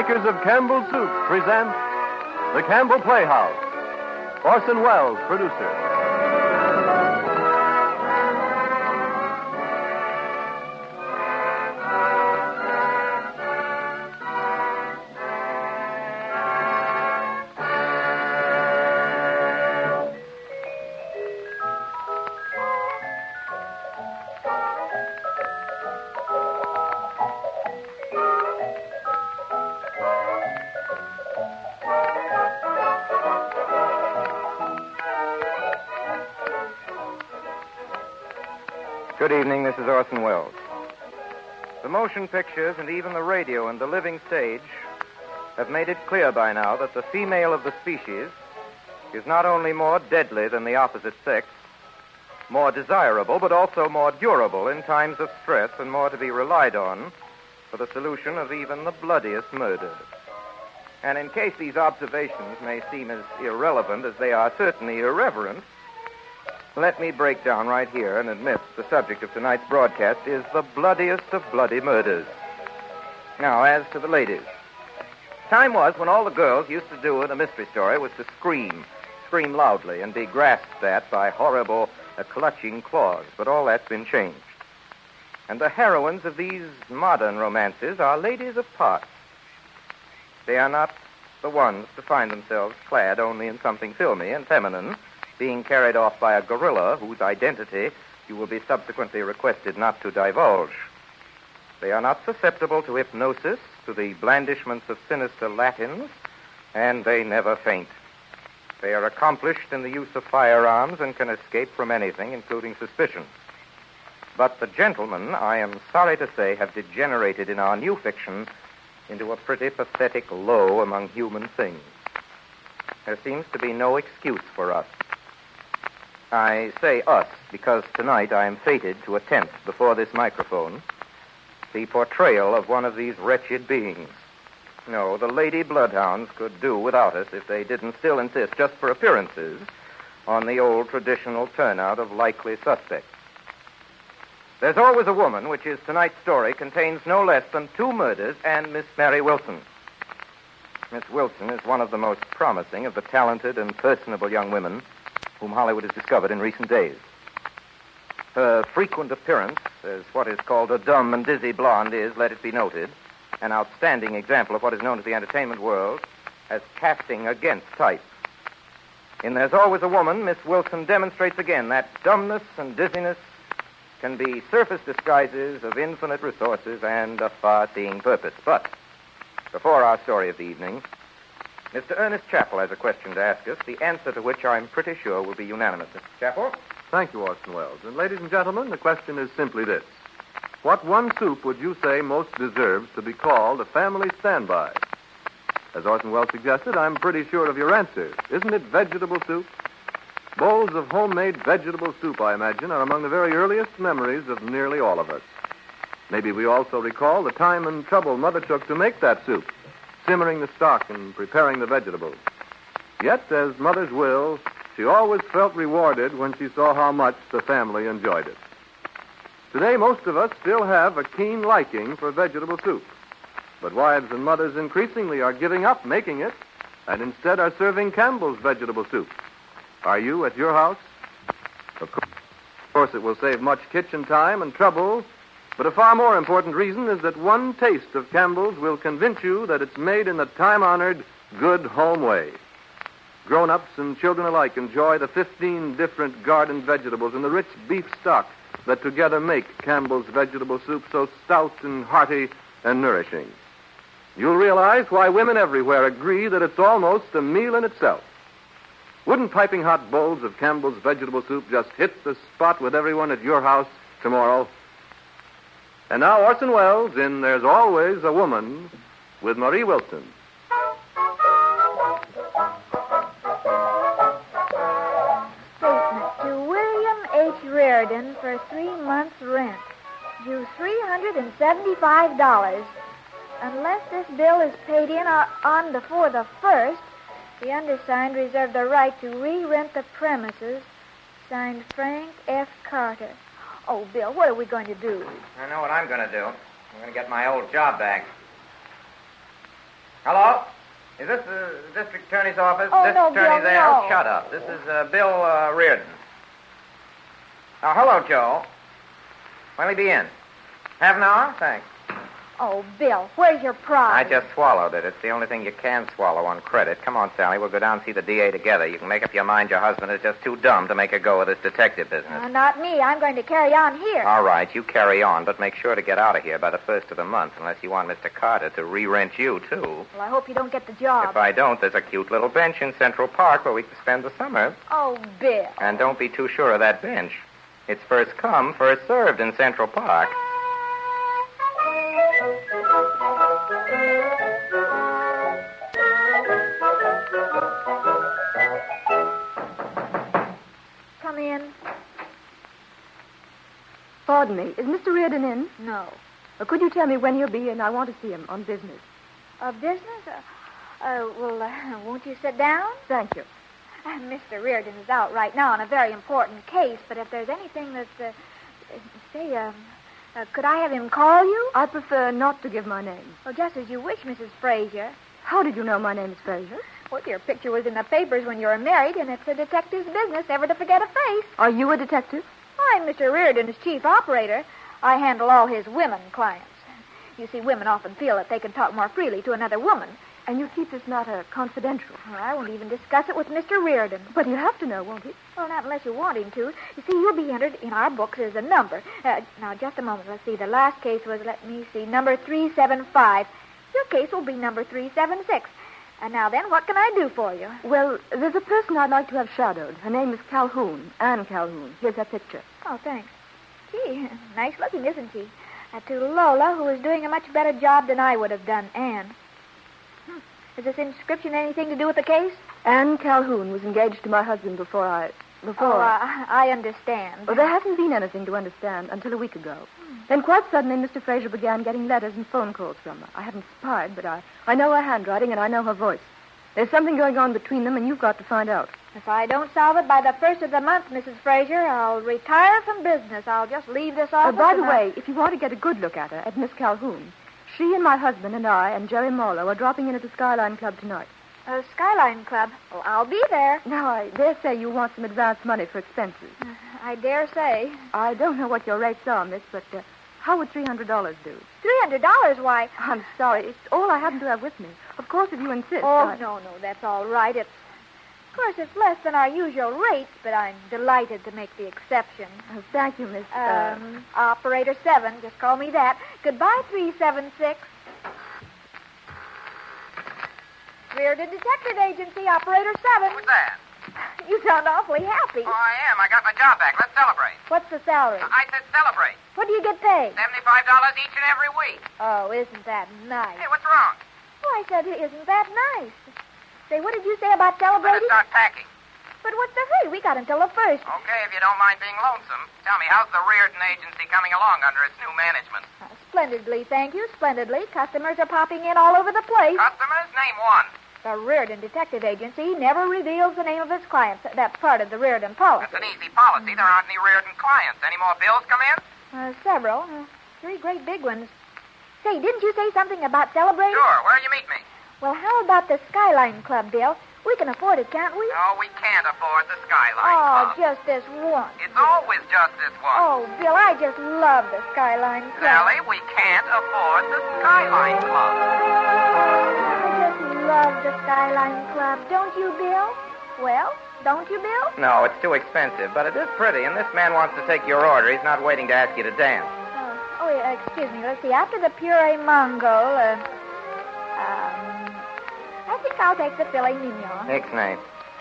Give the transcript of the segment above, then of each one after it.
makers of Campbell Soup present the Campbell Playhouse. Orson Welles, producer. Good evening, this is Orson Welles. The motion pictures and even the radio and the living stage have made it clear by now that the female of the species is not only more deadly than the opposite sex, more desirable, but also more durable in times of stress and more to be relied on for the solution of even the bloodiest murders. And in case these observations may seem as irrelevant as they are certainly irreverent, let me break down right here and admit the subject of tonight's broadcast is the bloodiest of bloody murders. Now, as to the ladies. Time was when all the girls used to do in a mystery story was to scream loudly, and be grasped at by horrible, clutching claws. But all that's been changed. And the heroines of these modern romances are ladies of parts. They are not the ones to find themselves clad only in something filmy and feminine, being carried off by a gorilla whose identity you will be subsequently requested not to divulge. They are not susceptible to hypnosis, to the blandishments of sinister Latins, and they never faint. They are accomplished in the use of firearms and can escape from anything, including suspicion. But the gentlemen, I am sorry to say, have degenerated in our new fiction into a pretty pathetic low among human things. There seems to be no excuse for us. I say us because tonight I am fated to attempt before this microphone the portrayal of one of these wretched beings. No, the lady bloodhounds could do without us if they didn't still insist, just for appearances, on the old traditional turnout of likely suspects. There's Always a Woman, which is tonight's story, contains no less than 2 murders and Miss Mary Wilson. Miss Wilson is one of the most promising of the talented and personable young women whom Hollywood has discovered in recent days. Her frequent appearance as what is called a dumb and dizzy blonde is, let it be noted, an outstanding example of what is known to the entertainment world as casting against type. In There's Always a Woman, Miss Wilson demonstrates again that dumbness and dizziness can be surface disguises of infinite resources and a far-seeing purpose. But before our story of the evening, Mr. Ernest Chappell has a question to ask us, the answer to which I'm pretty sure will be unanimous. Mr. Chappell? Thank you, Orson Welles. And ladies and gentlemen, the question is simply this. What one soup would you say most deserves to be called a family standby? As Orson Welles suggested, I'm pretty sure of your answer. Isn't it vegetable soup? Bowls of homemade vegetable soup, I imagine, are among the very earliest memories of nearly all of us. Maybe we also recall the time and trouble Mother took to make that soup, simmering the stock and preparing the vegetables. Yet, as mothers will, she always felt rewarded when she saw how much the family enjoyed it. Today, most of us still have a keen liking for vegetable soup. But wives and mothers increasingly are giving up making it and instead are serving Campbell's vegetable soup. Are you at your house? Of course, it will save much kitchen time and trouble, but a far more important reason is that one taste of Campbell's will convince you that it's made in the time-honored, good home way. Grown-ups and children alike enjoy the 15 different garden vegetables and the rich beef stock that together make Campbell's vegetable soup so stout and hearty and nourishing. You'll realize why women everywhere agree that it's almost a meal in itself. Wouldn't piping hot bowls of Campbell's vegetable soup just hit the spot with everyone at your house tomorrow? And now Orson Welles in There's Always a Woman with Marie Wilson. Statement to William H. Reardon for 3 months' rent. Due $375. Unless this bill is paid in on before the 1st, the undersigned reserve the right to re-rent the premises. Signed, Frank F. Carter. Oh, Bill, what are we going to do? I know what I'm going to do. I'm going to get my old job back. Hello? Is this the district attorney's office? Oh, district no, attorney Bill, there? no. Oh, shut up. This is Bill Reardon. Oh, hello, Joe. When'll he be in? Half an hour? Thanks. Oh, Bill, where's your I prize? just swallowed it. It's the only thing you can swallow on credit. Come on, Sally. We'll go down and see the DA together. You can make up your mind your husband is just too dumb to make a go of this detective business. Not me. I'm going to carry on here. All right, you carry on, but make sure to get out of here by the first of the month, unless you want Mr. Carter to re-rent you, too. Well, I hope you don't get the job. If I don't, there's a cute little bench in Central Park where we can spend the summer. Oh, Bill. And don't be too sure of that bench. It's first come, first served in Central Park. Come in. Pardon me, is Mr. Reardon in? No. Could you tell me when he'll be in? I want to see him on business. Business? Won't you sit down? Thank you. Mr. Reardon is out right now on a very important case, but if there's anything that's, could I have him call you? I prefer not to give my name. Well, just as you wish, Mrs. Fraser. How did you know my name is Fraser? Well, your picture was in the papers when you were married, and it's a detective's business ever to forget a face. Are you a detective? I'm Mr. Reardon's chief operator. I handle all his women clients. You see, women often feel that they can talk more freely to another woman. And you keep this matter confidential. Well, I won't even discuss it with Mr. Reardon. But he'll have to know, won't he? Well, not unless you want him to. You see, you'll be entered in our books as a number. Now, just a moment. Let's see. The last case was, number 375. Your case will be number 376. And now then, what can I do for you? Well, there's a person I'd like to have shadowed. Her name is Calhoun, Anne Calhoun. Here's her picture. Oh, thanks. Gee, nice looking, isn't she? To Lola, who is doing a much better job than I would have done, Anne. Has this inscription anything to do with the case? Anne Calhoun was engaged to my husband before I understand. Well, there hasn't been anything to understand until a week ago. Then quite suddenly, Mr. Fraser began getting letters and phone calls from her. I haven't spied, but I know her handwriting and I know her voice. There's something going on between them, and you've got to find out. If I don't solve it by the first of the month, Mrs. Fraser, I'll retire from business. I'll just leave this office. By the way, if you want to get a good look at her, at Miss Calhoun, she and my husband and I and Jerry Marlowe are dropping in at the Skyline Club tonight. Skyline Club? Well, I'll be there. Now, I dare say you want some advance money for expenses. I dare say. I don't know what your rates are, miss, but how would $300 do? $300? Why? I'm sorry. It's all I happen to have with me. Of course, if you insist. Oh, no, that's all right. Of course, it's less than our usual rates, but I'm delighted to make the exception. Oh, thank you, Miss... Operator 7. Just call me that. Goodbye, 376. Reardon Detective Agency, Operator 7. Who's that? You sound awfully happy. Oh, I am. I got my job back. Let's celebrate. What's the salary? I said celebrate. What do you get paid? $75 each and every week. Oh, isn't that nice? Hey, what's wrong? Oh, I said, isn't that nice? Say, what did you say about Better celebrating? start packing. But what's the hurry? We got until the 1st. Okay, if you don't mind being lonesome. Tell me, how's the Reardon Agency coming along under its new management? Splendidly, thank you, splendidly. Customers are popping in all over the place. Customers? Name one. The Reardon Detective Agency never reveals the name of its clients. That's part of the Reardon policy. That's an easy policy. There aren't any Reardon clients. Any more bills come in? Several. 3 great big ones. Say, didn't you say something about celebrating? Sure. Where'll you meet me? Well, how about the Skyline Club, Bill? We can afford it, can't we? No, we can't afford the Skyline Oh, Club. just this once. It's always just this one. Oh, Bill, I just love the Skyline Club. Sally, we can't afford the Skyline Club. I just love the Skyline Club. Don't you, Bill? Well, don't you, Bill? No, it's too expensive, but it is pretty, and this man wants to take your order. He's not waiting to ask you to dance. Yeah, excuse me. Let's see. After the puree mongol, I think I'll take the filet mignon. Ixnay.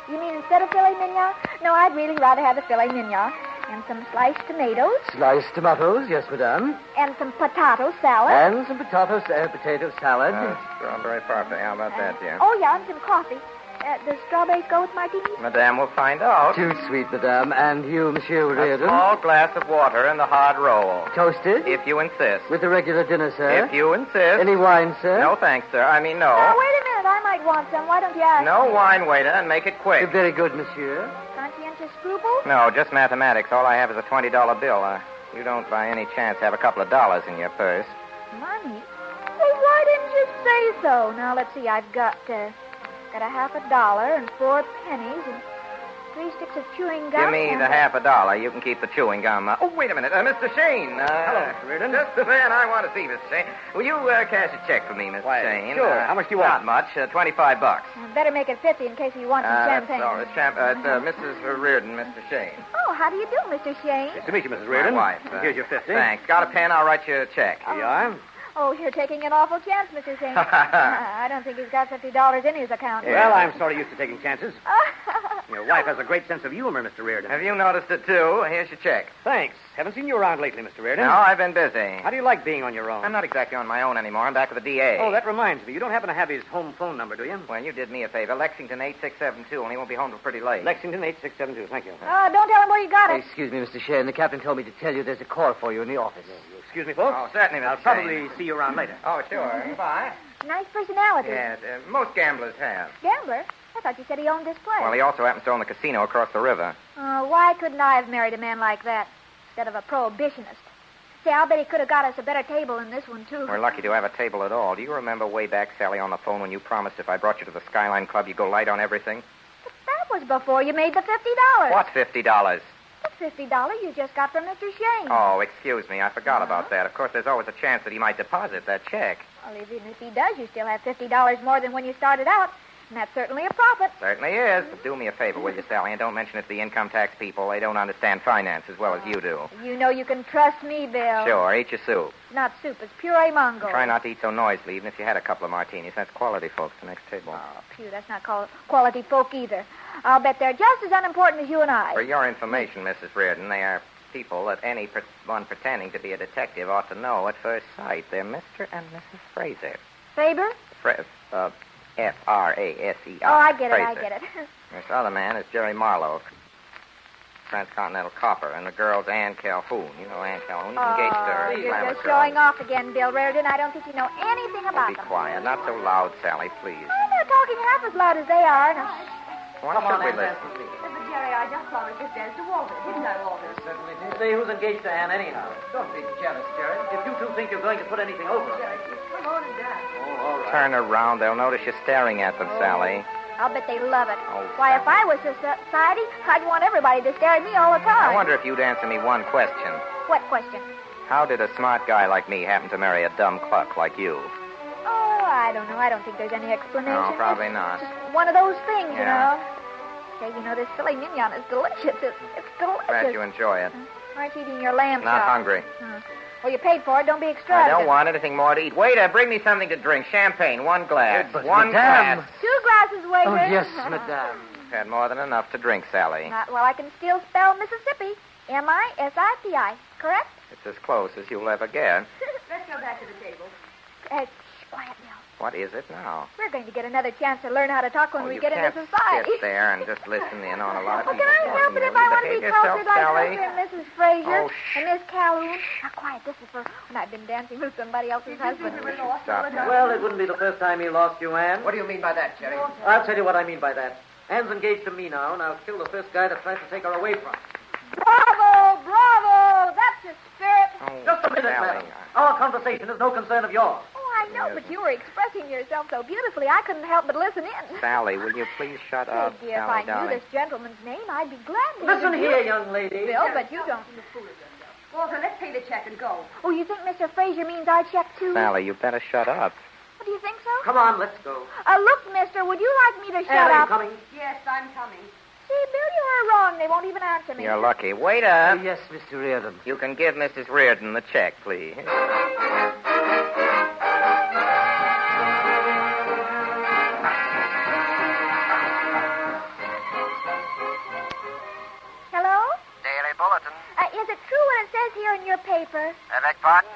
You mean instead of filet mignon? No, I'd really rather have the filet mignon. And some sliced tomatoes. Sliced tomatoes, yes, madame. And some potato salad. And some potato salad. Strawberry parfait. How about that, dear? Oh, yeah, and some coffee. Does strawberries go with martinis? Madame will find out. Too sweet, madame. And you, Monsieur A Reardon? small glass of water and the hard roll. Toasted? If you insist. With the regular dinner, sir? If you insist. Any wine, sir? No, thanks, sir. I mean, no. Now, wait a minute. I might want some. Why don't you ask No me? wine, waiter, and make it quick. Very good, monsieur. Conscientious scruples? No, just mathematics. All I have is a $20 bill. You don't, by any chance, have a couple of dollars in your purse. Money? Well, why didn't you say so. Now, let's see. I've got a $50 and 4 pennies and 3 sticks of chewing gum. Give me the $50. You can keep the chewing gum. Oh, wait a minute. Mr. Shane. Hello, Mr. Reardon. Just the man I want to see, Mr. Shane. Will you cash a check for me, Mr. Why, Shane? sure. How much do you want? Not much. $25. Better make it 50 in case you want some champagne. Sorry, it's Mrs. Reardon, Mr. Shane. Oh, how do you do, Mr. Shane? Nice to meet you, Mrs. Reardon. My wife. Here's your 50. Thanks. Got a pen? I'll write you a check. Here you are. Oh, you're taking an awful chance, Mr. Shane. I don't think he's got $50 in his account. Well, I'm sort of used to taking chances. Your wife has a great sense of humor, Mr. Reardon. Have you noticed it, too? Here's your check. Thanks. Haven't seen you around lately, Mr. Reardon. No, I've been busy. How do you like being on your own? I'm not exactly on my own anymore. I'm back with the DA. Oh, that reminds me. You don't happen to have his home phone number, do you? Well, you did me a favor. Lexington 8672, and he won't be home till pretty late. Lexington 8672. Thank you. Don't tell him where you got it. Excuse me, Mr. Shane. The captain told me to tell you there's a call for you in the office. Excuse me, folks. Oh, certainly, Mr. I'll Shane. probably see you around later. Oh, sure. Goodbye. Nice personality. Yes, most gamblers have. Gambler? I thought you said he owned this place. Well, he also happens to own the casino across the river. Why couldn't I have married a man like that instead of a prohibitionist? Say, I'll bet he could have got us a better table than this one, too. We're lucky to have a table at all. Do you remember way back, Sally, on the phone when you promised if I brought you to the Skyline Club, you'd go light on everything? But that was before you made the $50. What's $50? The $50 you just got from Mr. Shane. Oh, excuse me. I forgot about that. Of course, there's always a chance that he might deposit that check. Well, even if he does, you still have $50 more than when you started out. And that's certainly a profit. Certainly is. But do me a favor, will you, Sally, and don't mention it to the income tax people. They don't understand finance as well as you do. You know you can trust me, Bill. Sure, eat your soup. It's not soup, it's puree mango. Try not to eat so noisily, even if you had a couple of martinis. That's quality, folks, the next table. Oh, phew, that's not quality folk either. I'll bet they're just as unimportant as you and I. For your information, Mrs. Reardon, they are people that anyone pretending to be a detective ought to know at first sight. They're Mr. and Mrs. Fraser. Faber? F-R-A-S-E-R. Oh, I get it, Fraser. I get it. This other man is Jerry Marlowe, Transcontinental Copper, and the girl's Ann Calhoun. You know Ann Calhoun. You engaged her. You're glamour just girl. showing off again, Bill Reardon. I don't think you know anything about Be them. quiet. Not so loud, Sally, please. Oh, they're talking half as loud as they are. Now, Why Come on, should we Ann, listen? But, Jerry, I just promised this dance to Walter, didn't I, Walter? Certainly did. Say who's engaged to Anne anyhow. Don't be jealous, Jerry. If you two think you're going to put anything over. Jerry, come on and dance. Oh, all right. Turn around. They'll notice you're staring at them, Sally. I'll bet they love it. Oh, Why, if I was society, I'd want everybody to stare at me all the time. I wonder if you'd answer me one question. What question? How did a smart guy like me happen to marry a dumb cluck like you? Oh, I don't know. I don't think there's any explanation. No, probably It's not. just one of those things, you Yeah. know. Say, you know, this filet mignon is delicious. It's delicious. Glad you enjoy it. Aren't you eating your lamb Not chop? hungry. Well, you paid for it. Don't be I extravagant. don't want anything more to eat. Waiter, bring me something to drink. Champagne, one glass. But One madame. glass. 2 glasses, waiter. Oh, yes, madame. Had more than enough to drink, Sally. Not well, I can still spell Mississippi. M-I-S-I-P-I. Correct? It's as close as you'll ever get. Let's go back to the table. Shh, quiet now. What is it now? We're going to get another chance to learn how to talk when we you get can't into society. sit there and just listen in on a lot of Well, people. can I help it if I want to be Behave yourself, cultured like Sally. Mr. and Mrs. Fraser Oh, and Miss Calhoun? Now, quiet. This is for when I've been dancing with somebody else's husband. Stop that. Well, it wouldn't be the first time he lost you, Anne. What do you mean by that, Jerry? I'll tell you what I mean by that. Anne's engaged to me now, and I'll kill the first guy that tries to take her away from her. Bravo! Bravo! That's the spirit. Oh, Just a minute, Sally. madam. Our conversation is no concern of yours. Oh, I know, but you were expressing yourself so beautifully, I couldn't help but listen in. Sally, will you please shut up? Say, dear, if Sally, I knew darling. this gentleman's name, I'd be glad to Listen introduce here, you. young lady. Bill, but you don't. Walter, let's pay the check and go. Oh, you think Mr. Fraser means our check, too? Sally, you better shut up. Oh, do you think so? Come on, let's go. Look, mister, would you like me to shut Anne, are you up? coming? Yes, I'm coming. See, Bill, you are wrong. They won't even answer me. You're lucky. Waiter. Yes, Mr. Reardon. You can give Mrs. Reardon the check, please. Hello? Daily Bulletin. Is it true what it says here in your paper? Beg pardon?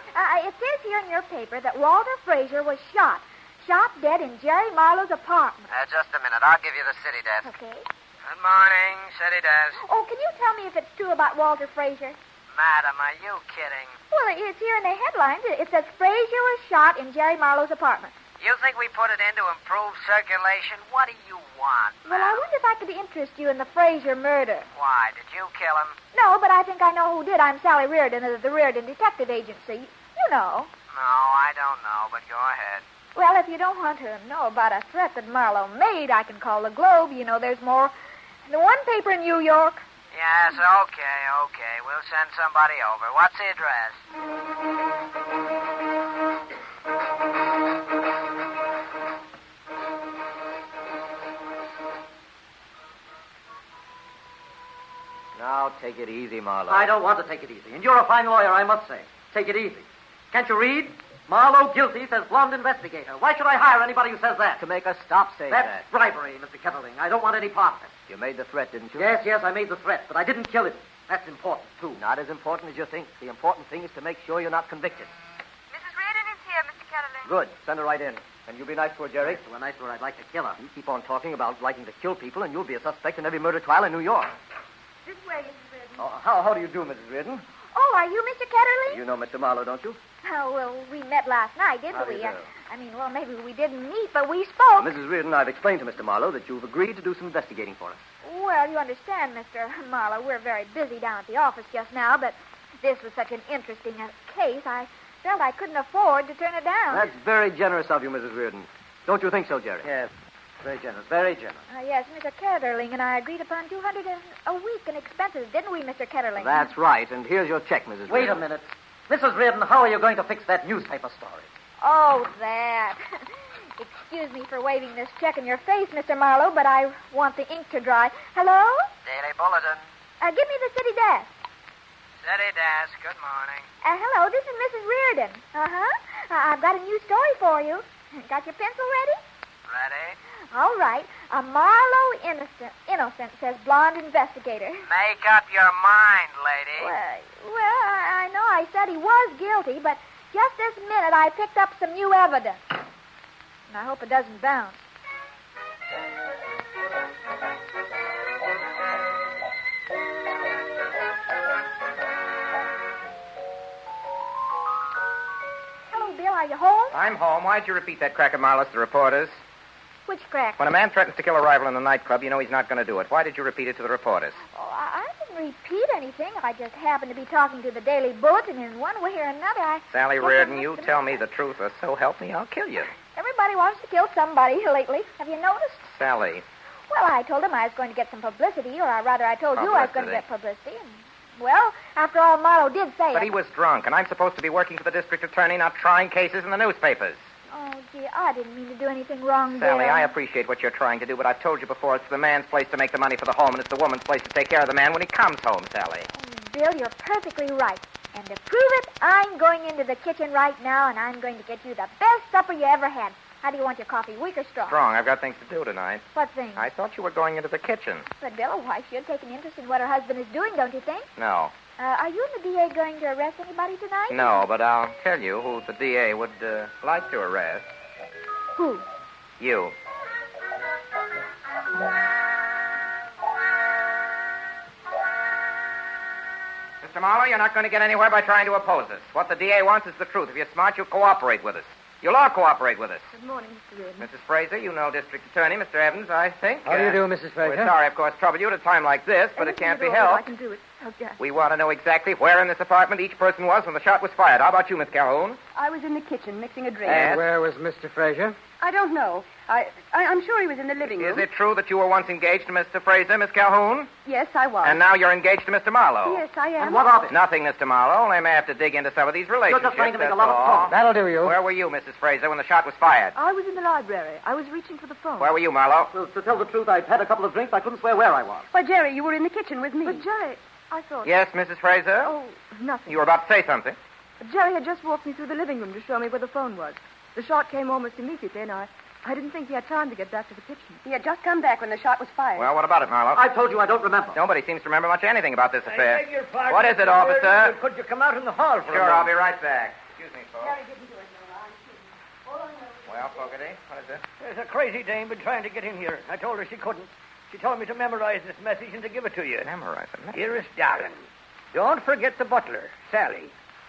It says here in your paper that Walter Fraser was shot. Shot dead in Jerry Marlowe's apartment. Just a minute. I'll give you the city desk. Okay. Good morning, city desk. Oh, can you tell me if it's true about Walter Fraser? Madam, are you kidding? Well, it's here in the headlines. It says Fraser was shot in Jerry Marlowe's apartment. You think we put it in to improve circulation? What do you want, Well, I wonder if I could interest you in the Fraser murder. Why, did you kill him? No, but I think I know who did. I'm Sally Reardon of the Reardon Detective Agency. You know. No, I don't know, but go ahead. Well, if you don't want to know about a threat that Marlowe made, I can call the Globe. You know, there's more than one paper in New York. Yes, okay. We'll send somebody over. What's the address? Now, take it easy, Marlowe. I don't want to take it easy. And you're a fine lawyer, I must say. Take it easy. Can't you read? Marlowe guilty, says blonde investigator. Why should I hire anybody who says that? To make us stop saying That's that. bribery, Mr. Ketterling. I don't want any part of it. You made the threat, didn't you? Yes, I made the threat, but I didn't kill him. That's important, too. Not as important as you think. The important thing is to make sure you're not convicted. Mrs. Reardon is here, Mr. Ketterling. Good. Send her right in. And you be nice to her, Jerry. To a nice where I'd like to kill her. You keep on talking about liking to kill people, and you'll be a suspect in every murder trial in New York. This way, Mrs. Reardon. Oh, how do you do, Mrs. Reardon? Oh, are you Mr. Ketterling? You know Mr. Marlowe, don't you? Oh, well, we met last night, didn't How do we? you do? Maybe we didn't meet, but we spoke. Mrs. Reardon, I've explained to Mr. Marlowe that you've agreed to do some investigating for us. Well, you understand, Mr. Marlowe, we're very busy down at the office just now, but this was such an interesting case, I felt I couldn't afford to turn it down. That's very generous of you, Mrs. Reardon. Don't you think so, Jerry? Yes, very generous, very generous. Yes, Mr. Ketterling and I agreed upon $200 a week in expenses, didn't we, Mr. Ketterling? That's right, and here's your check, Mrs. Wait a Reardon. minute. Mrs. Reardon, how are you going to fix that newspaper story? Oh, that. Excuse me for waving this check in your face, Mr. Marlowe, but I want the ink to dry. Hello? Daily Bulletin. Give me the city desk. City desk. Good morning. Hello, this is Mrs. Reardon. Uh-huh. I've got a new story for you. Got your pencil ready? Ready? All right. A Marlowe innocent, says blonde investigator. Make up your mind, lady. Well, I know I said he was guilty, but just this minute I picked up some new evidence. And I hope it doesn't bounce. Hello, Bill. Are you home? I'm home. Why'd you repeat that crack of Marlowe's to the reporters? Which crack? When a man threatens to kill a rival in the nightclub, you know he's not going to do it. Why did you repeat it to the reporters? Oh, I didn't repeat anything. I just happened to be talking to the Daily Bulletin, and in one way or another, Sally guess I Reardon, missed you the tell me message. the truth, or so help me, I'll kill you. Everybody wants to kill somebody lately. Have you noticed? Sally, Well, I told him I was going to get some publicity, or rather, I told you I was going to get publicity. And, well, after all, Marlowe did say but it. he was drunk, and I'm supposed to be working for the district attorney, not trying cases in the newspapers. Oh, gee, I didn't mean to do anything wrong, Sally, Bill. I appreciate what you're trying to do, but I've told you before, it's the man's place to make the money for the home, and it's the woman's place to take care of the man when he comes home, Sally. Oh, Bill, you're perfectly right. And to prove it, I'm going into the kitchen right now, and I'm going to get you the best supper you ever had. How do you want your coffee, weak or strong? Strong, I've got things to do tonight. What thing? I thought you were going into the kitchen. But, Bill, a wife should take an interest in what her husband is doing, don't you think? No. Are you and the DA going to arrest anybody tonight? No, but I'll tell you who the DA would like to arrest. Who? You. Mr. Marlowe, you're not going to get anywhere by trying to oppose us. What the DA wants is the truth. If you're smart, you'll cooperate with us. You'll all cooperate with us. Good morning, Mr. Reardon. Mrs. Fraser, you know District Attorney, Mr. Evans, I think. How do you do, Mrs. Fraser? We're sorry, of course, trouble you at a time like this, but it can't be I helped. can do it. Okay. We want to know exactly where in this apartment each person was when the shot was fired. How about you, Miss Calhoun? I was in the kitchen mixing a drink. Yes. Where was Mr. Fraser? I don't know. I'm sure he was in the living room. Is it true that you were once engaged to Mr. Fraser, Miss Calhoun? Yes, I was. And now you're engaged to Mr. Marlowe? Yes, I am. And what of it? Nothing, Mr. Marlowe. They may have to dig into some of these relationships. You're just trying to make a that's lot of all. talk. That'll do you. Where were you, Mrs. Fraser, when the shot was fired? I was in the library. I was reaching for the phone. Where were you, Marlowe? Well, to tell the truth, I'd had a couple of drinks. I couldn't swear where I was. Why, Jerry, you were in the kitchen with me. But, Jerry, I thought... Yes, Mrs. Fraser? Oh, nothing. You were about to say something. Jerry had just walked me through the living room to show me where the phone was. The shot came almost immediately, and I didn't think he had time to get back to the kitchen. He had just come back when the shot was fired. Well, what about it, Marlowe? I told you I don't remember. Nobody seems to remember much anything about this affair. I beg your pardon, What is it, Mr. officer? Reardon, but could you come out in the hall for a Sure, I'll be moment? right back. Excuse me, folks. Jerry didn't do it, no. Well, Fogarty, what is it? There's a crazy dame been trying to get in here. I told her she couldn't. She told me to memorize this message and to give it to you. Memorize it. Dearest darling, don't forget the butler, Sally.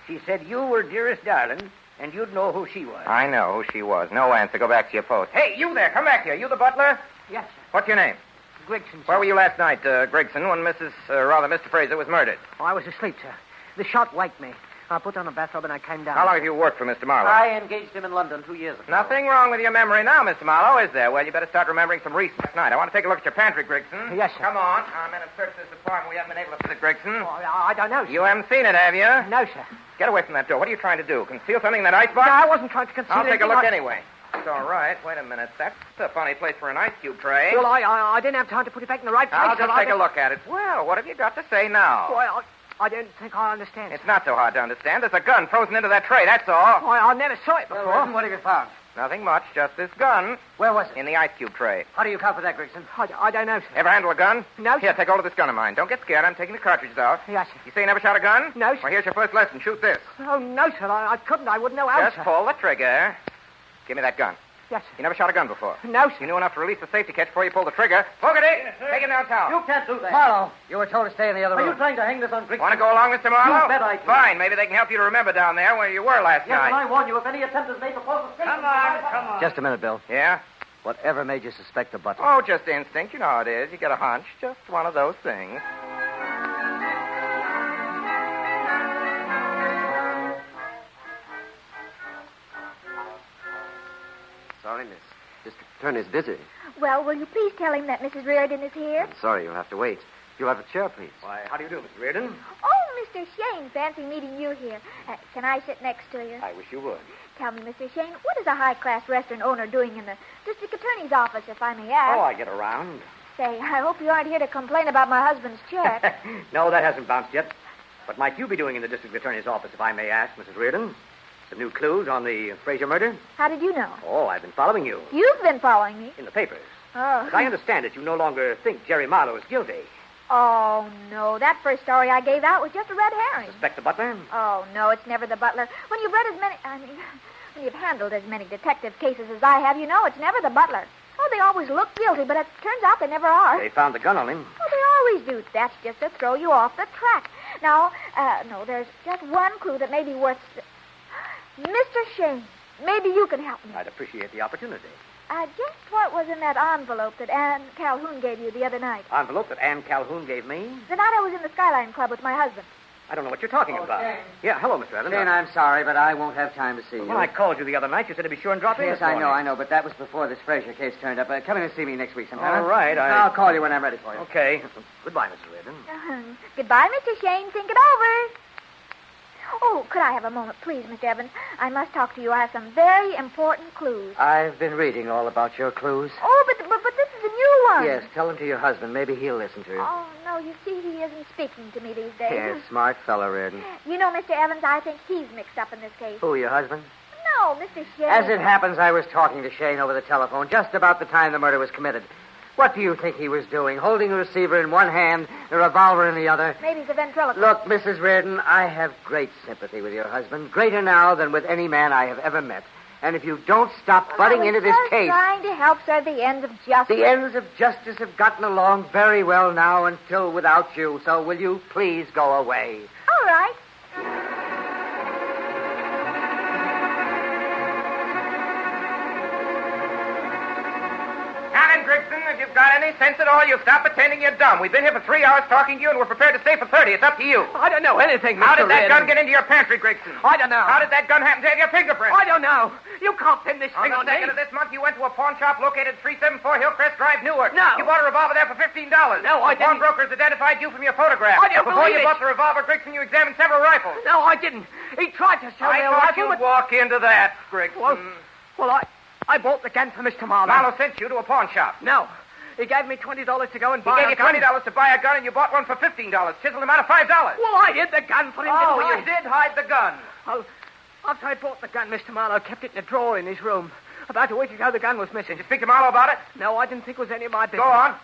She said you were dearest darling, and you'd know who she was. I know who she was. No answer. Go back to your post. Hey, you there. Come back here. You the butler? Yes, sir. What's your name? Gregson, sir. Where were you last night, Gregson, when Mr. Fraser was murdered? Oh, I was asleep, sir. The shot waked me. I put on a bathrobe and I came down. How long have you worked for Mr. Marlowe? I engaged him in London 2 years ago. Nothing wrong with your memory now, Mr. Marlowe, is there? Well, you better start remembering some recent night. I want to take a look at your pantry, Grigson. Yes, sir. Come on. I'm in and search this apartment. We haven't been able to visit Grigson. Oh, I don't know, sir. You haven't seen it, have you? No, sir. Get away from that door. What are you trying to do? Conceal something in that icebox? No, I wasn't trying to conceal I'll take a anything. look anyway. It's all right. Wait a minute. That's a funny place for an ice cube tray. Well, I didn't have time to put it back in the right place. I'll just take a look at it. Well, what have you got to say now? Well, I don't think I understand. It's not so hard to understand. There's a gun frozen into that tray, that's all. I never saw it before. Well, what have you found? Nothing much, just this gun Where was it? in the ice cube tray. How do you account for that, Grigson? I don't know, sir. Ever handle a gun? No, sir. Here, take hold of this gun of mine. Don't get scared. I'm taking the cartridges out. Yes, sir. You say you never shot a gun? No, sir. Well, here's your first lesson. Shoot this. Oh, no, sir. I couldn't. I wouldn't know how, Just sir. pull the trigger. Give me that gun. Yes, sir. You never shot a gun before. No, sir. You knew enough to release the safety catch before you pulled the trigger. Fogarty, take him downtown. You can't do that. Marlowe, you were told to stay in the other Are room. you trying to hang this on Grigson? Want to go along, Mr. Marlowe? You bet I do. Fine. Maybe they can help you to remember down there where you were last Yes, and night. I warn you, if any attempt is made to force the station... Come on. Just a minute, Bill. Yeah? Whatever made you suspect the butler? Oh, just instinct. You know how it is. You get a hunch. Just one of those things. Sorry, miss. District Attorney's busy. Well, will you please tell him that Mrs. Reardon is here? I'm sorry, you'll have to wait. You'll have a chair, please. Why, how do you do, Mr. Reardon? Oh, Mr. Shane, fancy meeting you here. Can I sit next to you? I wish you would. Tell me, Mr. Shane, what is a high-class restaurant owner doing in the district attorney's office, if I may ask? Oh, I get around. Say, I hope you aren't here to complain about my husband's check. No, that hasn't bounced yet. What might you be doing in the district attorney's office, if I may ask, Mrs. Reardon? Some new clues on the Fraser murder? How did you know? Oh, I've been following you. You've been following me. In the papers. Oh. As I understand it, you no longer think Jerry Marlowe is guilty. Oh, no. That first story I gave out was just a red herring. Suspect the butler? Oh, no, it's never the butler. When you've read when you've handled as many detective cases as I have, you know it's never the butler. Oh, they always look guilty, but it turns out they never are. They found the gun on him. Oh, they always do. That's just to throw you off the track. Now, no, there's just one clue that may be worth... Mr. Shane, maybe you can help me. I'd appreciate the opportunity. Just what was in that envelope that Anne Calhoun gave you the other night? Envelope that Anne Calhoun gave me? The night I was in the Skyline Club with my husband. I don't know what you're talking about. Shane. Yeah, hello, Mr. Evans. Shane, I'm sorry, but I won't have time to see you. When I called you the other night, you said to be sure and drop in Yes, this I morning. know, but that was before this Fraser case turned up. Come in and see me next week sometime. All right, I'll call you when I'm ready for you. Okay. Goodbye, Mrs. Reardon. Goodbye, Mr. Shane. Think it over. Oh, could I have a moment, please, Mr. Evans? I must talk to you. I have some very important clues. I've been reading all about your clues. Oh, but this is a new one. Yes, tell them to your husband. Maybe he'll listen to you. Oh, no, you see, he isn't speaking to me these days. Yes, smart fellow, Reardon. You know, Mr. Evans, I think he's mixed up in this case. Who, your husband? No, Mr. Shane. As it happens, I was talking to Shane over the telephone just about the time the murder was committed. What do you think he was doing? Holding a receiver in one hand, the revolver in the other? Maybe he's a ventriloquist. Look, Mrs. Reardon, I have great sympathy with your husband, greater now than with any man I have ever met. And if you don't stop butting into this case... trying to help serve the ends of justice. The ends of justice have gotten along very well now until without you. So will you please go away? All right. Alan Grigson, if you've got any sense at all, you stop pretending you're dumb. We've been here for 3 hours talking to you, and we're prepared to stay for 30. It's up to you. I don't know anything, Mr. How did that Reardon. gun get into your pantry, Grigson? I don't know. How did that gun happen to have your fingerprint? I don't know. You can't pin this On thing the on me. 2nd of this month, you went to a pawn shop located 374 Hillcrest Drive, Newark. No. You bought a revolver there for $15. No, I The didn't. pawnbrokers identified you from your photograph. I don't Before believe you it. bought the revolver, Grigson, you examined several rifles. No, I didn't. He tried to sell I me a thought rifle, you'd but... walk into that, Grigson. Well, I bought the gun for Mr. Marlowe. Marlowe sent you to a pawn shop. No. He gave me $20 to go and He buy gave a you gun. $20 to buy a gun, and you bought one for $15. Chiseled him out of $5. Well, I hid the gun for him, Oh, didn't I? you did hide the gun. Well, after I bought the gun, Mr. Marlowe kept it in a drawer in his room. About a week ago, the gun was missing. Did you speak to Marlowe about it? No, I didn't think it was any of my business. Go on.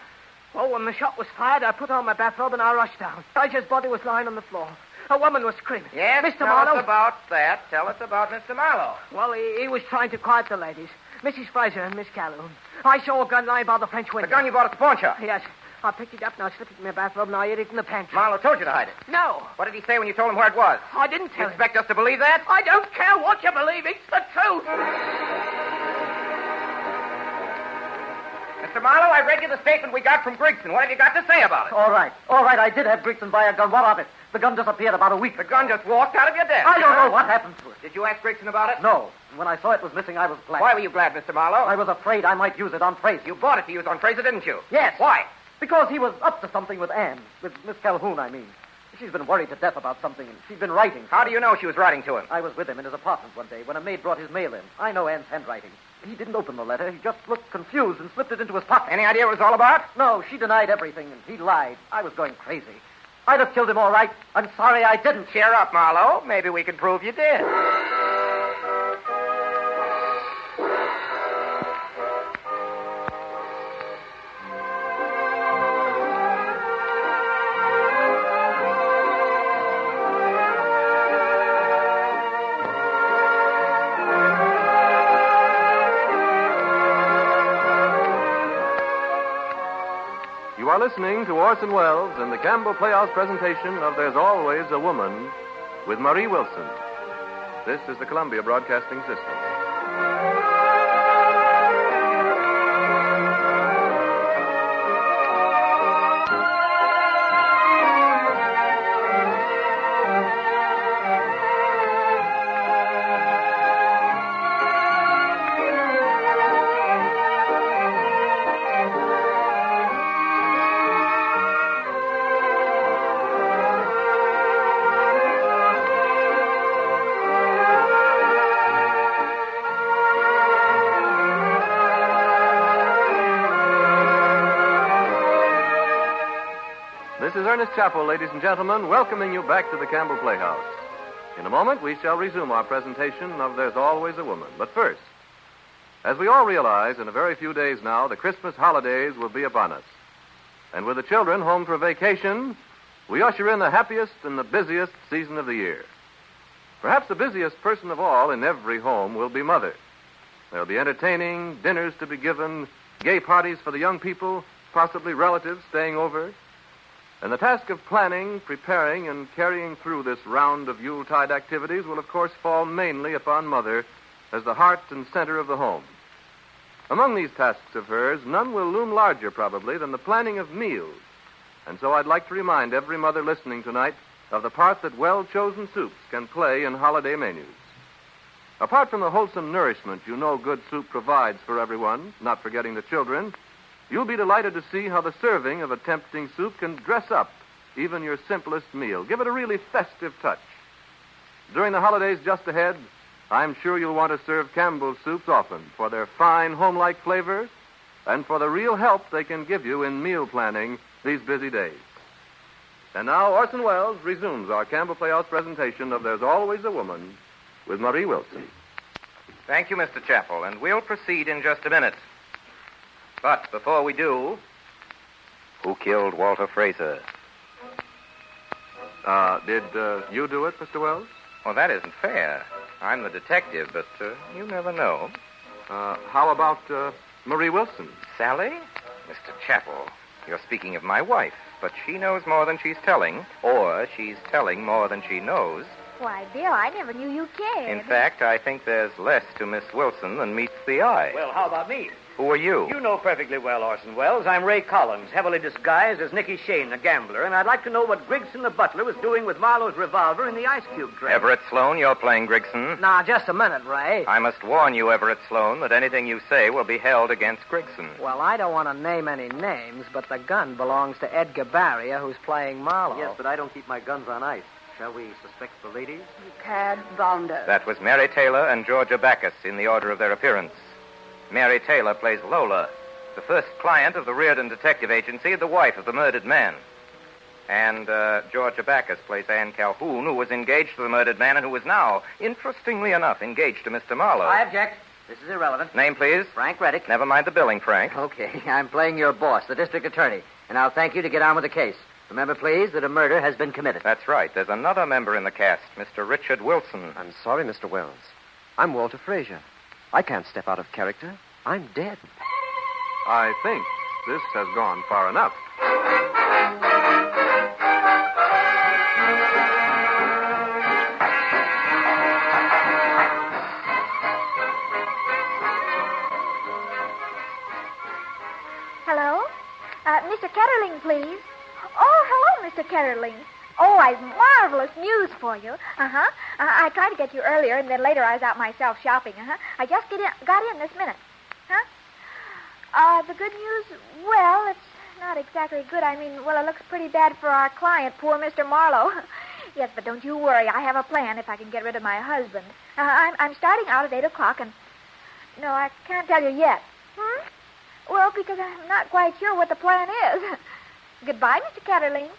Well, when the shot was fired, I put on my bathrobe and I rushed down. Fraser's body was lying on the floor. A woman was screaming. Yes, Mr. tell Marlowe. us about that. Tell us about Mr. Marlowe. Well, he was trying to quiet the ladies. Mrs. Fraser and Miss Calhoun. I saw a gun lying by the French window. The gun you bought at the pawn shop. Yes. I picked it up and I slipped it in my bathrobe and I hid it in the pantry. Marlowe told you to hide it. No. What did he say when you told him where it was? I didn't You tell him. expect us to believe that? I don't care what you believe. It's the truth. Mr. Mr. Marlowe, I read you the statement we got from Grigson. What have you got to say about it? All right. I did have Grigson buy a gun. What of it? The gun disappeared about a week. The gun just walked out of your desk. I don't know what happened to it. Did you ask Grigson about it? No. And when I saw it was missing, I was glad. Why were you glad, Mr. Marlowe? I was afraid I might use it on Fraser. You bought it to use on Fraser, didn't you? Yes. Why? Because he was up to something with Anne. With Miss Calhoun, I mean. She's been worried to death about something, and she's been writing. How do you know she was writing to him? I was with him in his apartment one day when a maid brought his mail in. I know Anne's handwriting. He didn't open the letter. He just looked confused and slipped it into his pocket. Any idea what it was all about? No, she denied everything, and he lied. I was going crazy. I'd have killed him all right. I'm sorry I didn't. Cheer up, Marlowe. Maybe we can prove you did. You are listening to Orson Welles in the Campbell Playhouse presentation of There's Always a Woman with Marie Wilson. This is the Columbia Broadcasting System. This is Ernest Chappell, ladies and gentlemen, welcoming you back to the Campbell Playhouse. In a moment, we shall resume our presentation of There's Always a Woman. But first, as we all realize, in a very few days now, the Christmas holidays will be upon us. And with the children home for vacation, we usher in the happiest and the busiest season of the year. Perhaps the busiest person of all in every home will be Mother. There'll be entertaining, dinners to be given, gay parties for the young people, possibly relatives staying over. And the task of planning, preparing, and carrying through this round of Yuletide activities will, of course, fall mainly upon Mother as the heart and center of the home. Among these tasks of hers, none will loom larger, probably, than the planning of meals. And so I'd like to remind every mother listening tonight of the part that well-chosen soups can play in holiday menus. Apart from the wholesome nourishment you know good soup provides for everyone, not forgetting the children, you'll be delighted to see how the serving of a tempting soup can dress up even your simplest meal. Give it a really festive touch. During the holidays just ahead, I'm sure you'll want to serve Campbell's soups often for their fine, home-like flavor and for the real help they can give you in meal planning these busy days. And now Orson Welles resumes our Campbell Playhouse presentation of There's Always a Woman with Marie Wilson. Thank you, Mr. Chappell, and we'll proceed in just a minute. But before we do, who killed Walter Fraser? Did you do it, Mr. Wells? Well, that isn't fair. I'm the detective, but you never know. How about Marie Wilson? Sally? Mr. Chappell, you're speaking of my wife, but she knows more than she's telling, or she's telling more than she knows. Why, Bill, I never knew you cared. In fact, I think there's less to Miss Wilson than meets the eye. Well, how about me? Who are you? You know perfectly well, Orson Welles. I'm Ray Collins, heavily disguised as Nicky Shane, the gambler, and I'd like to know what Grigson the butler was doing with Marlowe's revolver in the ice cube tray. Everett Sloane, you're playing Grigson. Now, just a minute, Ray. I must warn you, Everett Sloane, that anything you say will be held against Grigson. Well, I don't want to name any names, but the gun belongs to Edgar Barria, who's playing Marlowe. Yes, but I don't keep my guns on ice. Shall we suspect the ladies? You can't bounder. That was Mary Taylor and Georgia Backus in the order of their appearance. Mary Taylor plays Lola, the first client of the Reardon Detective Agency, the wife of the murdered man. And Georgia Backus plays Anne Calhoun, who was engaged to the murdered man and who is now, interestingly enough, engaged to Mr. Marlowe. I object. This is irrelevant. Name, please? Frank Reddick. Never mind the billing, Frank. Okay, I'm playing your boss, the district attorney, and I'll thank you to get on with the case. Remember, please, that a murder has been committed. That's right. There's another member in the cast, Mr. Richard Wilson. I'm sorry, Mr. Wells. I'm Walter Fraser. I can't step out of character. I'm dead. I think this has gone far enough. Mr. Ketterling, please. Oh, hello, Mr. Ketterling. Oh, I've marvelous news for you. I tried to get you earlier, and then later I was out myself shopping. I just got in this minute. The good news, well, it's not exactly good. I mean, well, it looks pretty bad for our client, poor Mr. Marlowe. Yes, but don't you worry. I have a plan if I can get rid of my husband. I'm starting out at 8 o'clock, and... No, I can't tell you yet. Well, because I'm not quite sure what the plan is. Goodbye, Mr. Ketterling.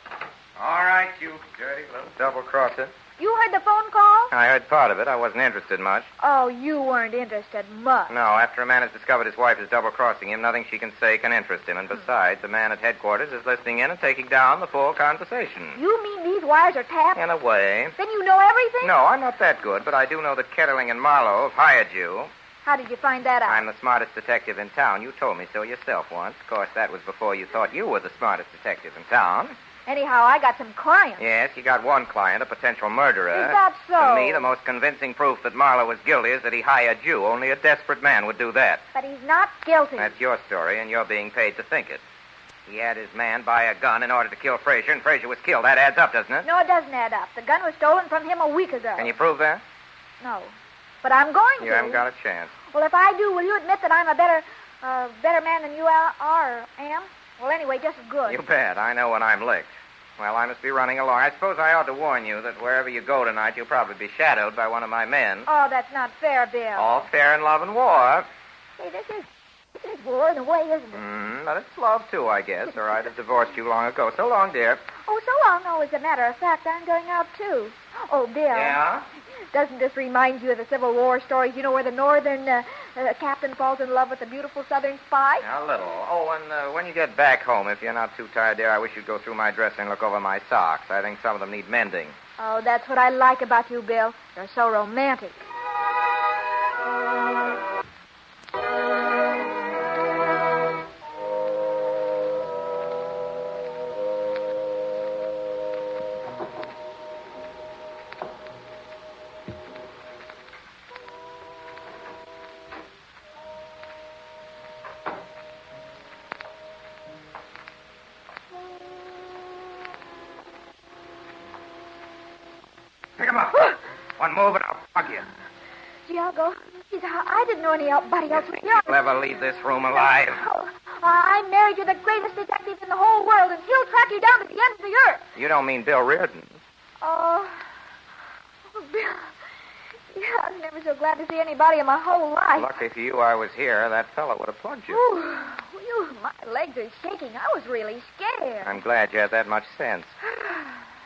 All right, you dirty little double-crosser. You heard the phone call? I heard part of it. I wasn't interested much. Oh, you weren't interested much. No, after a man has discovered his wife is double-crossing him, nothing she can say can interest him. And besides, the man at headquarters is listening in and taking down the full conversation. You mean these wires are tapped? In a way. Then you know everything? No, I'm not that good, but I do know that Ketterling and Marlowe have hired you. How did you find that out? I'm the smartest detective in town. You told me so yourself once. Of course, that was before you thought you were the smartest detective in town. Anyhow, I got some clients. Yes, you got one client, a potential murderer. Is that so? To me, the most convincing proof that Marlowe was guilty is that he hired you. Only a desperate man would do that. But he's not guilty. That's your story, and you're being paid to think it. He had his man buy a gun in order to kill Frazier, and Frazier was killed. That adds up, doesn't it? No, it doesn't add up. The gun was stolen from him a week ago. Can you prove that? No. But I'm going to. You haven't got a chance. Well, if I do, will you admit that I'm a better man than you are or am? Well, anyway, just as good. You bet. I know when I'm licked. Well, I must be running along. I suppose I ought to warn you that wherever you go tonight, you'll probably be shadowed by one of my men. Oh, that's not fair, Bill. All fair in love and war. Hey, this is war in a way, isn't it? But it's love, too, I guess, or I'd have divorced you long ago. So long, dear. Oh, so long. No, as a matter of fact, I'm going out, too. Oh, Bill. Yeah? Doesn't this remind you of the Civil War stories, you know, where the northern captain falls in love with the beautiful southern spy? A little. Oh, and when you get back home, if you're not too tired, dear, I wish you'd go through my dresser and look over my socks. I think some of them need mending. Oh, that's what I like about you, Bill. You're so romantic. Pick him up. One move and I'll fuck you. Gee, I'll go. Geez, I didn't know anybody else was here. You'll ever leave this room alive? Oh, I'm married to the greatest detective in the whole world, and he'll track you down to the end of the earth. You don't mean Bill Reardon. Oh, Bill. Yeah, I was never so glad to see anybody in my whole life. Lucky for you I was here. That fellow would have plugged you. Ooh, my legs are shaking. I was really scared. I'm glad you have that much sense.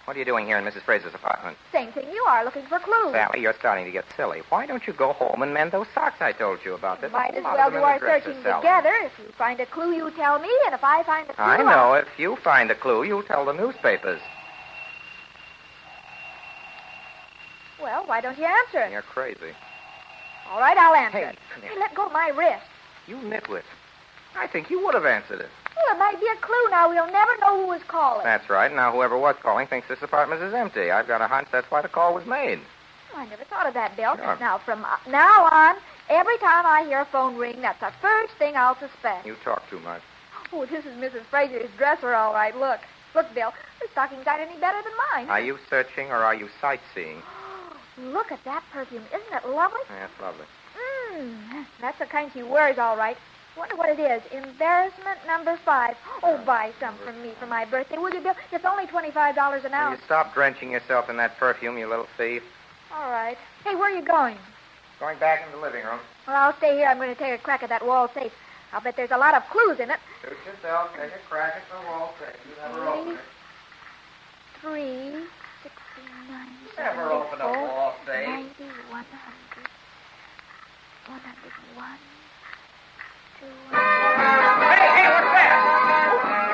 What are you doing here in Mrs. Fraser's apartment? Same thing you are, looking for clues. Sally, you're starting to get silly. Why don't you go home and mend those socks I told you about? There's Might a as lot well of them do in our the dresser, searching Sally. together. If you find a clue, you tell me, and if I find a clue... I know. If you find a clue, you tell the newspapers. Well, why don't you answer? You're crazy. All right, I'll answer Hey, it. come here. Hey, let go of my wrist. You nitwit. I think you would have answered it. Well, it might be a clue now. We'll never know who was calling. That's right. Now, whoever was calling thinks this apartment is empty. I've got a hunch that's why the call was made. Oh, I never thought of that, Bill. Sure. Now, from now on, every time I hear a phone ring, that's the first thing I'll suspect. You talk too much. Oh, this is Mrs. Fraser's dresser, all right. Look, Bill. Her stockings aren't any better than mine. Are you searching or are you sightseeing? Look at that perfume. Isn't it lovely? That's lovely. That's the kind she wears, all right. Wonder what it is. Embarrassment number 5. Oh, buy some for me for my birthday, will you, Bill? It's only $25 an Will ounce. you stop drenching yourself in that perfume, you little thief? All right. Hey, where are you going? Going back in the living room. Well, I'll stay here. I'm going to take a crack at that wall safe. I'll bet there's a lot of clues in it. Suit yourself. Take a crack at the wall safe. You never open it. 3, 69, Never open a wall safe. 90, 100, 101, 200. Hey, what's that?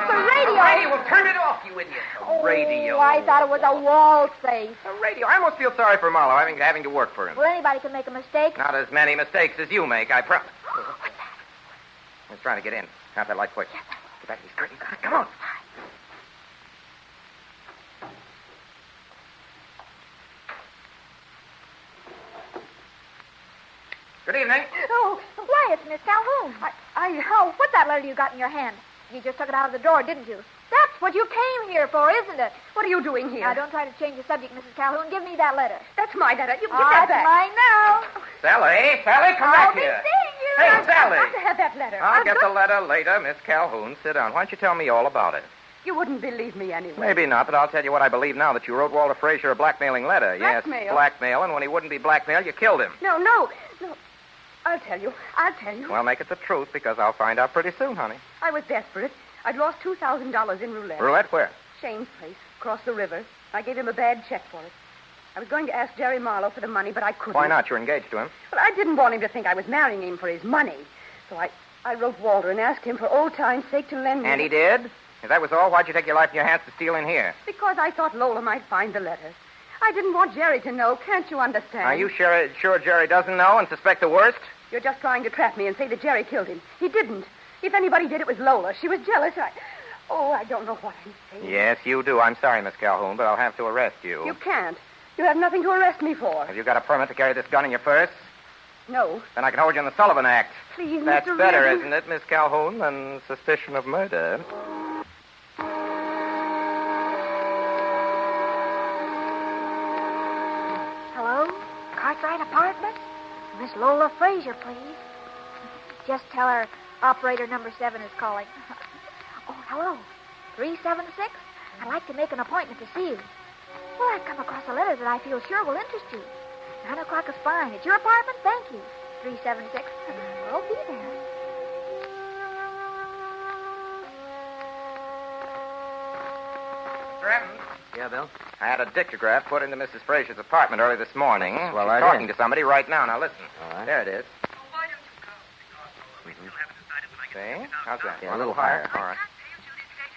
It's a radio. Radio, well, turn it off, you idiot. A radio. Oh, I thought it was a wall safe. A radio. I almost feel sorry for Marlowe having to work for him. Well, anybody can make a mistake. Not as many mistakes as you make, I promise. What's that? He's trying to get in. Out that light quick. Yes, I will. Get back to these curtains. Come on. Good evening. Oh, why, it's Miss Calhoun. What's that letter you got in your hand? You just took it out of the drawer, didn't you? That's what you came here for, isn't it? What are you doing here? Now, don't try to change the subject, Mrs. Calhoun. Give me that letter. That's my letter. You give That's that back. mine now. Sally, come I'll back be here. seeing you. Hey, Sally. I've got to have that letter. I'll get the letter later, Miss Calhoun. Sit down. Why don't you tell me all about it? You wouldn't believe me anyway. Maybe not, but I'll tell you what I believe now, that you wrote Walter Frazier a blackmailing letter. Blackmail? Yes, blackmail, and when he wouldn't be blackmailed, you killed him. No. I'll tell you. Well, make it the truth, because I'll find out pretty soon, honey. I was desperate. I'd lost $2,000 in roulette. Roulette where? Shane's place, across the river. I gave him a bad check for it. I was going to ask Jerry Marlowe for the money, but I couldn't. Why not? You're engaged to him. Well, I didn't want him to think I was marrying him for his money. So I wrote Walter and asked him for old time's sake to lend me... And he did? If that was all, why'd you take your life in your hands to steal in here? Because I thought Lola might find the letter. I didn't want Jerry to know. Can't you understand? Are you sure Jerry doesn't know and suspect the worst? You're just trying to trap me and say that Jerry killed him. He didn't. If anybody did, it was Lola. She was jealous. I don't know what I'm saying. Yes, you do. I'm sorry, Miss Calhoun, but I'll have to arrest you. You can't. You have nothing to arrest me for. Have you got a permit to carry this gun in your purse? No. Then I can hold you in the Sullivan Act. Please, That's Mr. better, Reardon. isn't it, Miss Calhoun, than suspicion of murder? Hello? Cartwright Apartments? Miss Lola Frazier, please. Just tell her operator number 7 is calling. Oh, hello. 376? I'd like to make an appointment to see you. Well, I've come across a letter that I feel sure will interest you. 9 o'clock is fine. At your apartment? Thank you. 376. I'll be there. Evans? Yeah, Bill? I had a dictograph put into Mrs. Frazier's apartment early this morning. Well, She's I talking did. to somebody right now. Now, listen. All right. There it is. Why don't you go? Because we still haven't decided when I get See? How's that? Yeah, a Want little higher. All right.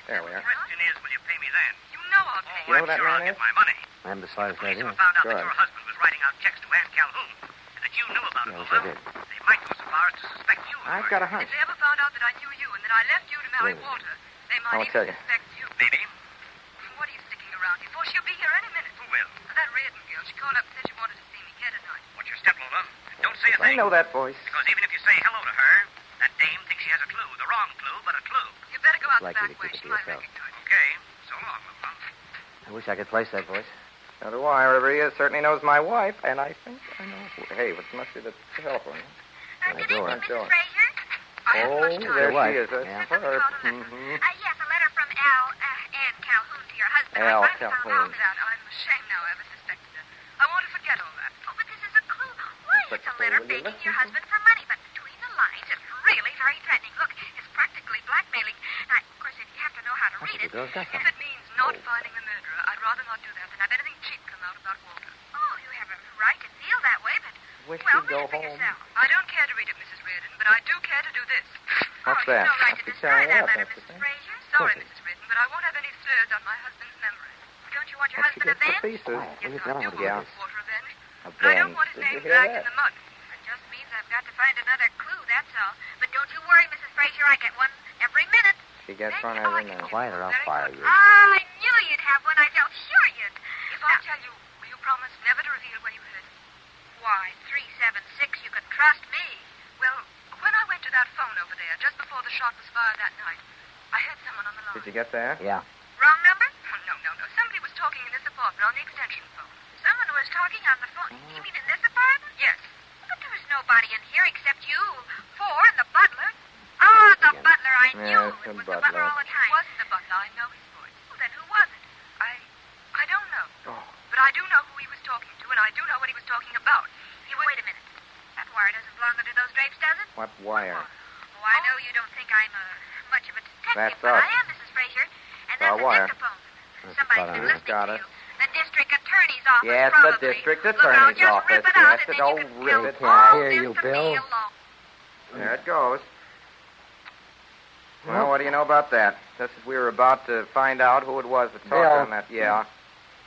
There we are. The question is, will you pay me then? You know I'll pay. You know who that sure man I'll is? get my money. I haven't the slightest Police idea. have found out Good. that your husband was writing out checks to Ann Calhoun, and that you knew about it, Yes, Lola. I did. They might go so far as to suspect you. of I've murder. got a hunch. If they ever found out that I knew you and that I left you to marry Wait. Walter, they might I'll even tell you. suspect you. Maybe. What are you sticking around here for? She'll be here any minute. Who will? That Reardon girl. She called up and said she wanted to see me. Get tonight. What's your step, Lola? Don't say a I thing. know that voice. Because even if you say hello to her, that dame thinks she has a clue. The wrong clue, but a clue. You better go out the Likely back to way. keep it She to might yourself. recognize you. Okay. So long, Lola. I wish I could place that voice. So do I. Wherever he is, certainly knows my wife, and I think I know. Hey, it must be the telephone. Good evening, Mrs. Frazier? I haven't much time. There Your she is. wife. That's Yeah. her. Yes, a letter from Ann Calhoun to your husband. Al I finally found Calhoun. out. I'm ashamed now I ever suspected her. I want to forget all that. Oh, but this is a clue. Why, But it's a letter will you begging listen your to husband for money, but between the lines, it's really very threatening. Look, it's practically blackmailing. Now, of course, if you have to know how to read the it. girl's got If it means not finding the murderer, I'd rather not do that than have anything cheap come out about Walter. Oh, you have a right to feel that way, but... Wish well, you'd go read it for home. yourself. I don't care to read it, Mrs. Reardon, but I do care to do this. What's You've that? no right to Must be destroy tearing it that up, letter, that's the Mrs. thing. Frazier. Sorry, Okay. Mrs. Reardon, but I won't have any slurs on my husband's memory. Don't you want your Well, she husband gets the avenged? pieces. Quiet. Will you Yes, tell I her do how to want do his this? water revenge. But I Avenged. don't want his Did name you hear dragged that? in the mud. It just means I've got to find another clue, that's all. But don't you worry, Mrs. Frazier. I get one every minute. She gets Thank one you. every I can minute. give Quiet or I'll very fire good. you. I knew you'd have one. I felt sure you'd. If I tell you, will you promise never to reveal where you heard? Why, 376, you can trust me. Well, when I went to that phone over there, just before the shot was fired that night, I heard someone on the line. Did you get there? Yeah. Wrong number? Oh, no. Somebody was talking in this apartment on the extension phone. Someone was talking on the phone? You mean in this apartment? Yes. But there was nobody in here except you, four, and the butler. Oh, the butler. I knew Yes, it the was the butler butler. all the time. It wasn't the butler. I know his voice. Well, then who was it? I don't know. Oh. But I do know who he was talking to, and I do know what he was talking about. He was... Wait a minute. That wire doesn't belong under those drapes, does it? What wire? Oh, I know you don't think I'm much of a detective, That's but us. I am, Mrs. Frazier. And there's Our a wire. dictaphone. That's Somebody's got been it. listening Got to it. you. The district attorney's office, Yes, the probably. district Look, I'll attorney's just office. rip it out, Yes, and then don't you can rip fill it. Can't all hear this you, to Bill. me alone. There it goes. Well, what do you know about that? Just as we were about to find out who it was that talked Bill. on that. Yeah.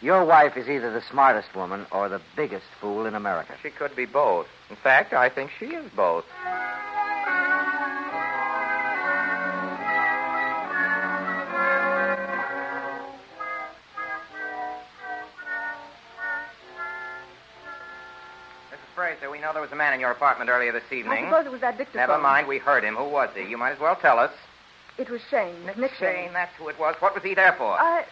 Your wife is either the smartest woman or the biggest fool in America. She could be both. In fact, I think she is both. Mrs. Fraser, we know there was a man in your apartment earlier this I evening. suppose it was that dictaphone. Never mind, we heard him. Who was he? You might as well tell us. It was Shane. Nick Shane, that's who it was. What was he there for? I...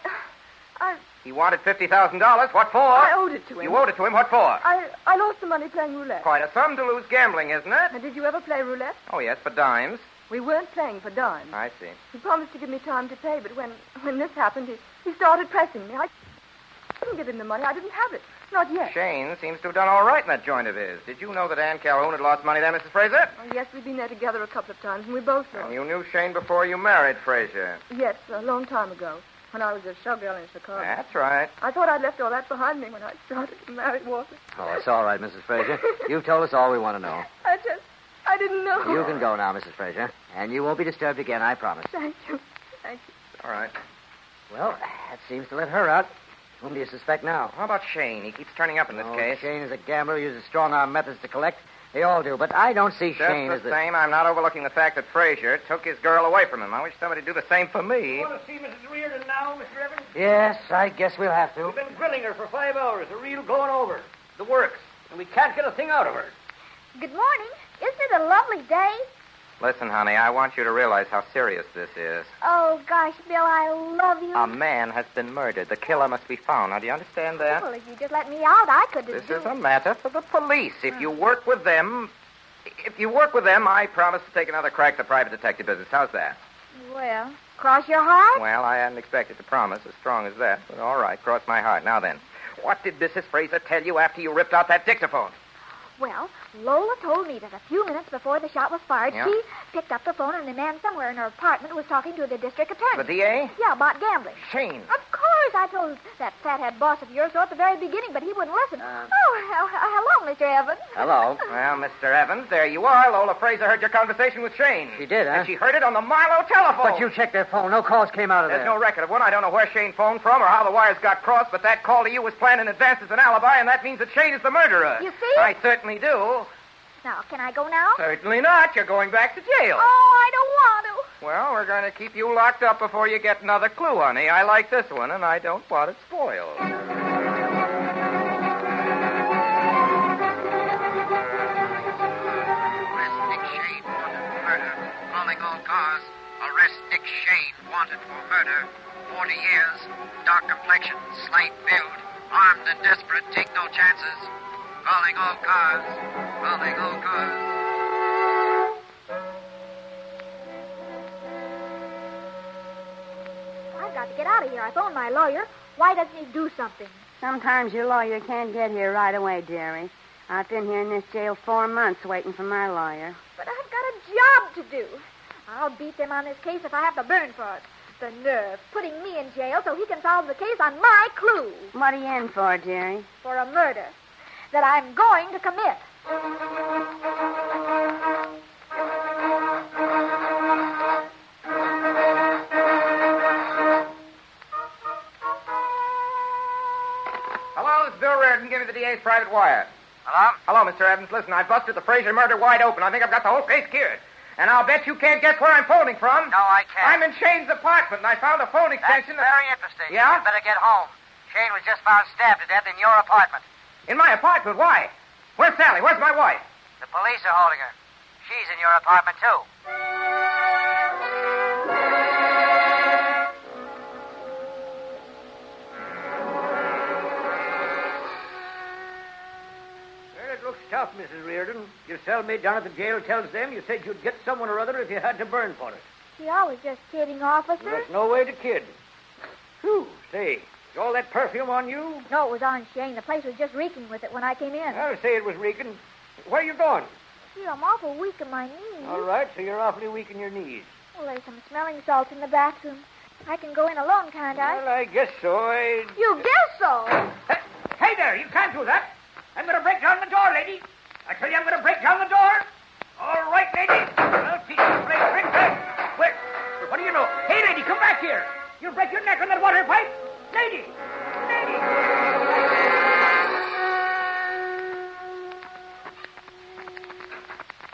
He wanted $50,000. What for? I owed it to him. You owed it to him. What for? I lost the money playing roulette. Quite a sum to lose gambling, isn't it? Now, did you ever play roulette? Oh, yes, for dimes. We weren't playing for dimes. I see. He promised to give me time to pay, but when this happened, he started pressing me. I didn't give him the money. I didn't have it. Not yet. Shane seems to have done all right in that joint of his. Did you know that Ann Calhoun had lost money there, Mrs. Fraser? Oh, yes, we've been there together a couple of times, and we both know. And you knew Shane before you married Fraser? Yes, a long time ago, when I was a showgirl in Chicago. That's right. I thought I'd left all that behind me when I started to marry Walter. Oh, it's all right, Mrs. Fraser. You've told us all we want to know. I didn't know. You can go now, Mrs. Fraser. And you won't be disturbed again, I promise. Thank you. Thank you. All right. Well, that seems to let her out. Whom do you suspect now? How about Shane? He keeps turning up in this case. Shane is a gambler, uses strong-arm methods to collect. They all do, but I don't see Shane as the same, I'm not overlooking the fact that Fraser took his girl away from him. I wish somebody would do the same for me. You want to see Mrs. Reardon now, Mr. Evans? Yes, I guess we'll have to. We've been grilling her for 5 hours, the reel going over, the works, and we can't get a thing out of her. Good morning. Isn't it a lovely day? Listen, honey, I want you to realize how serious this is. Oh, gosh, Bill, I love you. A man has been murdered. The killer must be found. Now, do you understand that? Well, if you just let me out, I could This is a matter for the police. If you work with them, I promise to take another crack at the private detective business. How's that? Well, cross your heart? Well, I hadn't expected to promise as strong as that, but all right, cross my heart. Now then, what did Mrs. Fraser tell you after you ripped out that dictaphone? Well, Lola told me that a few minutes before the shot was fired, Yeah? she picked up the phone and a man somewhere in her apartment was talking to the district attorney. The DA? Yeah, about gambling. Shane. Of course, I told that fathead boss of yours so at the very beginning, but he wouldn't listen. Hello, Mr. Evans. Hello. Well, Mr. Evans, there you are. Lola Fraser heard your conversation with Shane. She did, huh? And she heard it on the Milo telephone. But you checked their phone. No calls came out of There's there. no record of one. I don't know where Shane phoned from or how the wires got crossed, but that call to you was planned in advance as an alibi, and that means that Shane is the murderer. You see? I certainly do. Now, can I go now? Certainly not. You're going back to jail. Oh, I don't want to. Well, we're going to keep you locked up before you get another clue, honey. I like this one, and I don't want it spoiled. Arrest Nick Shane, wanted for murder. Calling all cars. Arrest Nick Shane, wanted for murder. 40 years, dark complexion, slight build, armed and desperate, take no chances. Calling all cars. Calling all cars. I've got to get out of here. I phoned my lawyer. Why doesn't he do something? Sometimes your lawyer can't get here right away, dearie. I've been here in this jail 4 months waiting for my lawyer. But I've got a job to do. I'll beat them on this case if I have to burn for it. The nerve, putting me in jail so he can solve the case on my clue. What are you in for, dearie? For a murder that I'm going to commit. Hello, this is Bill Reardon. Give me the DA's private wire. Hello? Hello, Mr. Evans. Listen, I busted the Fraser murder wide open. I think I've got the whole case cured. And I'll bet you can't guess where I'm phoning from. No, I can't. I'm in Shane's apartment, and I found a phone extension. That's very interesting. Yeah? You better get home. Shane was just found stabbed to death in your apartment. In my apartment? Why? Where's Sally? Where's my wife? The police are holding her. She's in your apartment, too. Well, it looks tough, Mrs. Reardon. Your cellmate down at the jail tells them you said you'd get someone or other if you had to burn for it. She always just kidding, officer. Well, there's no way to kid. Whew, say, is all that perfume on you? No, it was on Shane. The place was just reeking with it when I came in. I'll say it was reeking. Where are you going? Gee, I'm awful weak in my knees. All right, so you're awfully weak in your knees. Well, there's some smelling salts in the bathroom. I can go in alone, can't I? Well, I guess so. You guess so? Hey there, you can't do that. I'm going to break down the door, lady. I tell you, I'm going to break down the door. All right, lady. I'll teach you to play tricks. Where? What do you know? Hey, lady, come back here. You'll break your neck on that water pipe. Lady! Lady!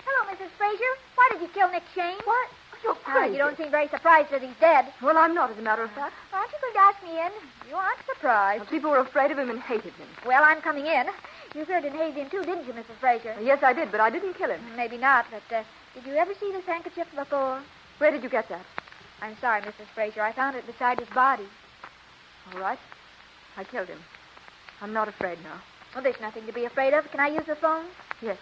Hello, Mrs. Fraser. Why did you kill Nick Shane? What? You're crazy. You don't seem very surprised that he's dead. Well, I'm not, as a matter of fact. Aren't you going to ask me in? You aren't surprised. People were afraid of him and hated him. Well, I'm coming in. You feared and hated him, too, didn't you, Mrs. Fraser? Yes, I did, but I didn't kill him. Maybe not, but did you ever see this handkerchief before? Where did you get that? I'm sorry, Mrs. Fraser. I found it beside his body. All right. I killed him. I'm not afraid now. Well, there's nothing to be afraid of. Can I use the phone? Yes.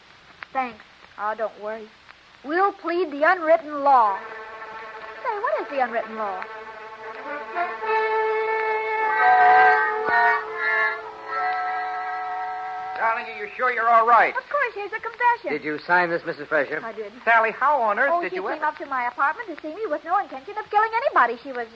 Thanks. Oh, don't worry. We'll plead the unwritten law. Say, what is the unwritten law? Darling, are you sure you're all right? Of course, here's a confession. Did you sign this, Mrs. Fraser? I did. Sally, how on earth did she you came up to my apartment to see me with no intention of killing anybody. She was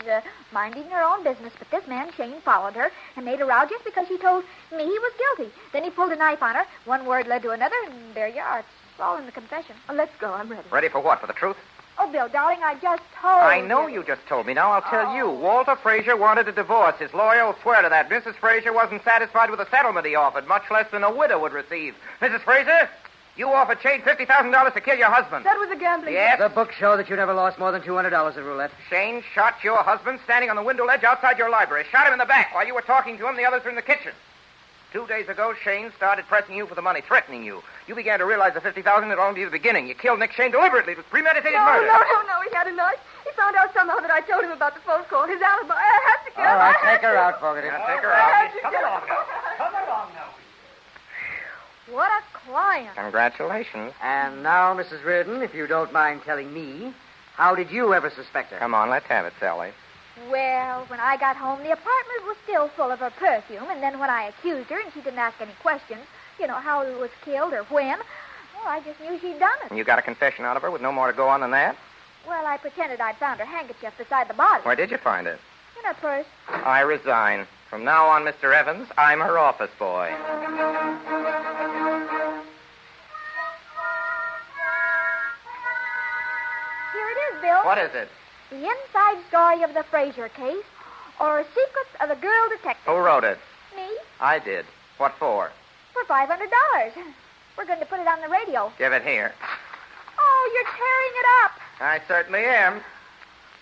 minding her own business, but this man, Shane, followed her and made a row just because she told me he was guilty. Then he pulled a knife on her. One word led to another, and there you are. It's all in the confession. Well, let's go. I'm ready. Ready for what? For the truth? Oh, Bill, darling, I just told I know you just told me. Now I'll tell you. Walter Fraser wanted a divorce. His lawyer will swear to that. Mrs. Fraser wasn't satisfied with the settlement he offered, much less than a widow would receive. Mrs. Fraser, you offered Shane $50,000 to kill your husband. That was a gambling. Yes. The books show that you never lost more than $200 at roulette. Shane shot your husband standing on the window ledge outside your library. Shot him in the back while you were talking to him. The others were in the kitchen. 2 days ago, Shane started pressing you for the money, threatening you. You began to realize the $50,000 had only been the beginning. You killed Nick Shane deliberately. It was premeditated murder. No. He had a knife. He found out somehow that I told him about the phone call. His alibi. I had to kill him. All right, take her out, Fogarty. Take her out. Come along now. Come along now. What a client. Congratulations. And now, Mrs. Reardon, if you don't mind telling me, how did you ever suspect her? Come on, let's have it, Sally. Well, when I got home, the apartment was still full of her perfume, and then when I accused her and she didn't ask any questions, how he was killed or when, well, I just knew she'd done it. And you got a confession out of her with no more to go on than that? Well, I pretended I'd found her handkerchief beside the body. Where did you find it? In her purse. I resign. From now on, Mr. Evans, I'm her office boy. Here it is, Bill. What is it? The inside story of the Fraser case, or Secrets of a Girl Detective. Who wrote it? Me, I did. What for? for $500. We're going to put it on the radio. Give it here. Oh, you're tearing it up. I certainly am.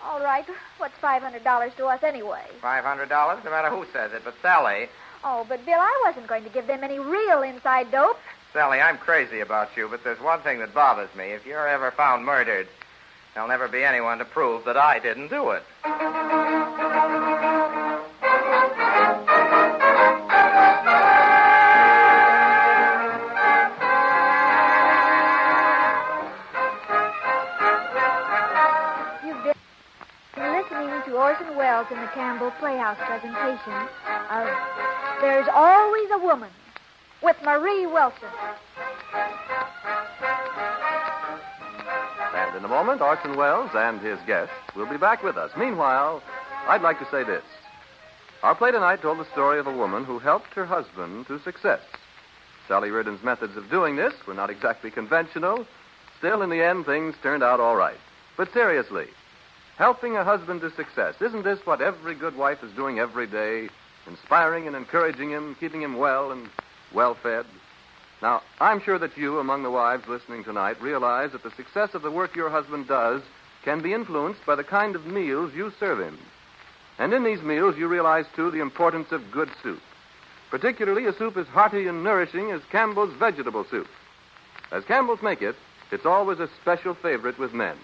All right. What's $500 to us anyway? $500, no matter who says it. But, Sally... Oh, but, Bill, I wasn't going to give them any real inside dope. Sally, I'm crazy about you, but there's one thing that bothers me. If you're ever found murdered, there'll never be anyone to prove that I didn't do it. You've been listening to Orson Welles in the Campbell Playhouse presentation of There's Always a Woman with Marie Wilson. And in a moment, Orson Welles and his guests will be back with us. Meanwhile, I'd like to say this. Our play tonight told the story of a woman who helped her husband to success. Sally Reardon's methods of doing this were not exactly conventional. Still, in the end, things turned out all right. But seriously, helping a husband to success, isn't this what every good wife is doing every day? Inspiring and encouraging him, keeping him well and well-fed? Now, I'm sure that you, among the wives listening tonight, realize that the success of the work your husband does can be influenced by the kind of meals you serve him. And in these meals, you realize, too, the importance of good soup. Particularly a soup as hearty and nourishing as Campbell's vegetable soup. As Campbell's make it, it's always a special favorite with men.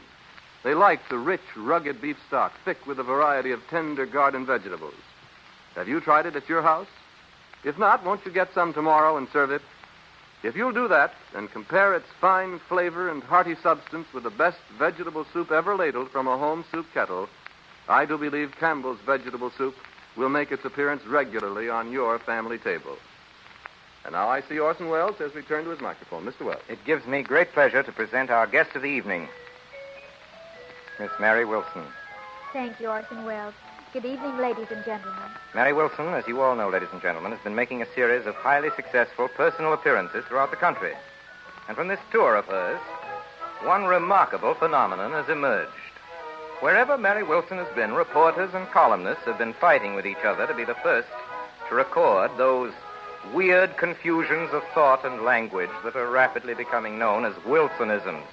They like the rich, rugged beef stock, thick with a variety of tender garden vegetables. Have you tried it at your house? If not, won't you get some tomorrow and serve it? If you'll do that and compare its fine flavor and hearty substance with the best vegetable soup ever ladled from a home soup kettle, I do believe Campbell's vegetable soup will make its appearance regularly on your family table. And now I see Orson Welles has returned to his microphone. Mr. Welles. It gives me great pleasure to present our guest of the evening, Miss Mary Wilson. Thank you, Orson Welles. Good evening, ladies and gentlemen. Mary Wilson, as you all know, ladies and gentlemen, has been making a series of highly successful personal appearances throughout the country. And from this tour of hers, one remarkable phenomenon has emerged. Wherever Mary Wilson has been, reporters and columnists have been fighting with each other to be the first to record those weird confusions of thought and language that are rapidly becoming known as Wilsonisms.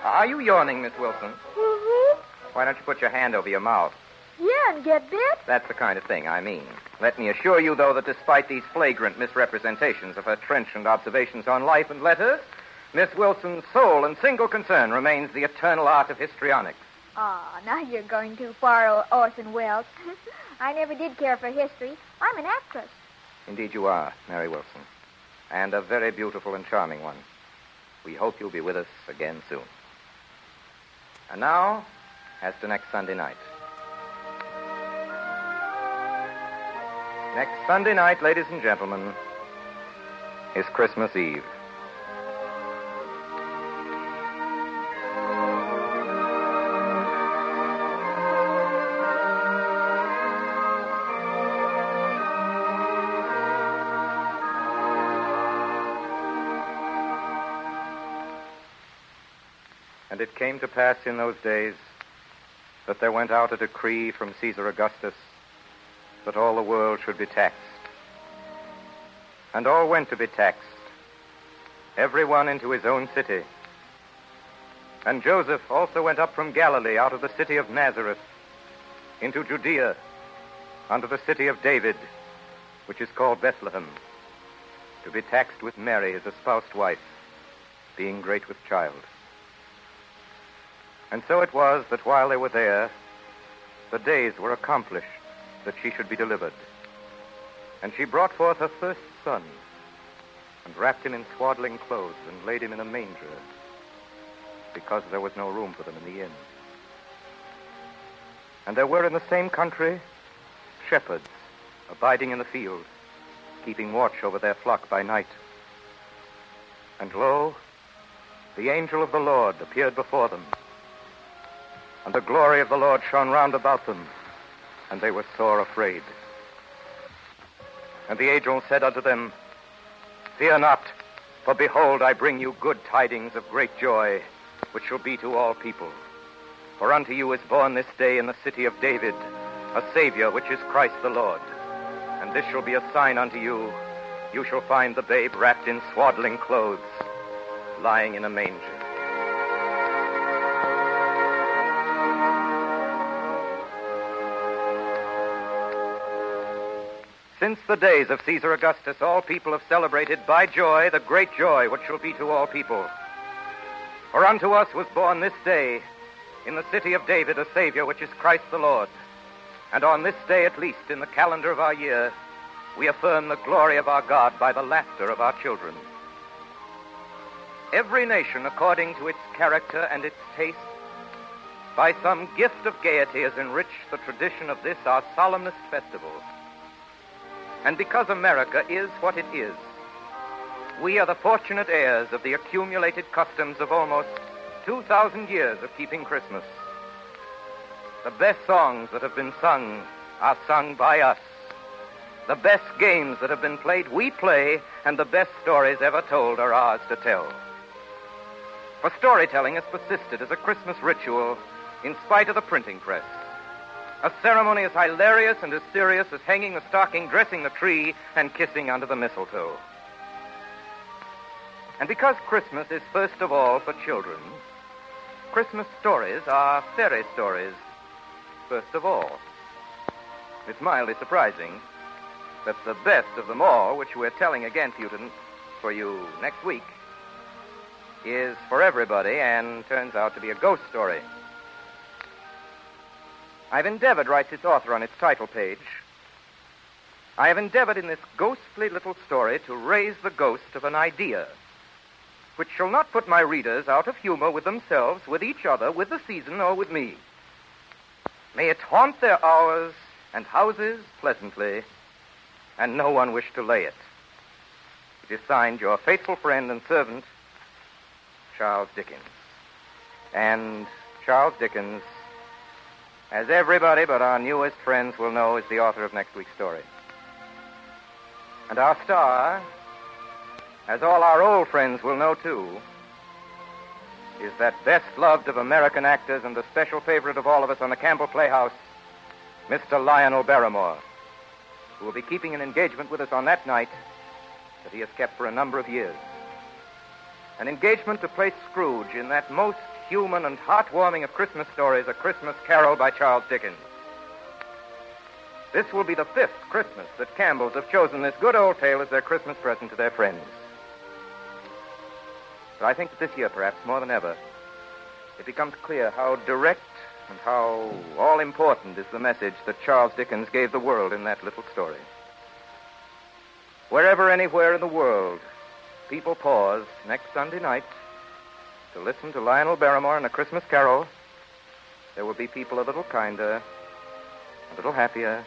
Are you yawning, Miss Wilson? Mm-hmm. Why don't you put your hand over your mouth? Yeah, and get bit? That's the kind of thing I mean. Let me assure you, though, that despite these flagrant misrepresentations of her trenchant observations on life and letters, Miss Wilson's sole and single concern remains the eternal art of histrionics. Oh, now you're going too far, Orson Welles. I never did care for history. I'm an actress. Indeed you are, Mary Wilson. And a very beautiful and charming one. We hope you'll be with us again soon. And now, as to next Sunday night. Next Sunday night, ladies and gentlemen, is Christmas Eve. And it came to pass in those days that there went out a decree from Caesar Augustus that all the world should be taxed. And all went to be taxed, every one into his own city. And Joseph also went up from Galilee out of the city of Nazareth into Judea unto the city of David, which is called Bethlehem, to be taxed with Mary, his espoused wife, being great with child. And so it was that while they were there, the days were accomplished that she should be delivered. And she brought forth her first son, and wrapped him in swaddling clothes, and laid him in a manger, because there was no room for them in the inn. And there were in the same country shepherds abiding in the field, keeping watch over their flock by night. And lo, the angel of the Lord appeared before them, and the glory of the Lord shone round about them, and they were sore afraid. And the angel said unto them, Fear not, for behold, I bring you good tidings of great joy, which shall be to all people. For unto you is born this day in the city of David a Savior, which is Christ the Lord. And this shall be a sign unto you. You shall find the babe wrapped in swaddling clothes, lying in a manger. Since the days of Caesar Augustus, all people have celebrated by joy the great joy which shall be to all people. For unto us was born this day in the city of David a Savior, which is Christ the Lord. And on this day, at least, in the calendar of our year, we affirm the glory of our God by the laughter of our children. Every nation, according to its character and its taste, by some gift of gaiety has enriched the tradition of this our solemnest festival. And because America is what it is, we are the fortunate heirs of the accumulated customs of almost 2,000 years of keeping Christmas. The best songs that have been sung are sung by us. The best games that have been played, we play, and the best stories ever told are ours to tell. For storytelling has persisted as a Christmas ritual in spite of the printing press. A ceremony as hilarious and as serious as hanging the stocking, dressing the tree, and kissing under the mistletoe. And because Christmas is first of all for children, Christmas stories are fairy stories first of all. It's mildly surprising that the best of them all, which we're telling again for you next week, is for everybody and turns out to be a ghost story. I've endeavored, writes its author on its title page, I have endeavored in this ghostly little story to raise the ghost of an idea, which shall not put my readers out of humor with themselves, with each other, with the season, or with me. May it haunt their hours and houses pleasantly, and no one wish to lay it. It is signed your faithful friend and servant, Charles Dickens. And Charles Dickens, as everybody but our newest friends will know, is the author of next week's story. And our star, as all our old friends will know too, is that best-loved of American actors and the special favorite of all of us on the Campbell Playhouse, Mr. Lionel Barrymore, who will be keeping an engagement with us on that night that he has kept for a number of years. An engagement to play Scrooge in that most human and heartwarming of Christmas stories, A Christmas Carol by Charles Dickens. This will be the 5th Christmas that Campbells have chosen this good old tale as their Christmas present to their friends. But I think that this year, perhaps more than ever, it becomes clear how direct and how all-important is the message that Charles Dickens gave the world in that little story. Wherever, anywhere in the world, people pause next Sunday night to listen to Lionel Barrymore and A Christmas Carol, there will be people a little kinder, a little happier,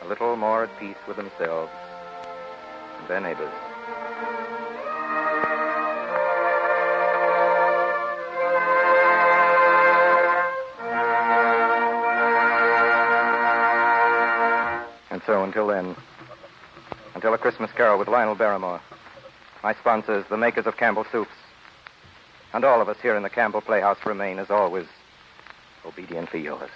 a little more at peace with themselves and their neighbors. And so, until then, until A Christmas Carol with Lionel Barrymore, my sponsors, the makers of Campbell Soups, and all of us here in the Campbell Playhouse remain, as always, obediently yours.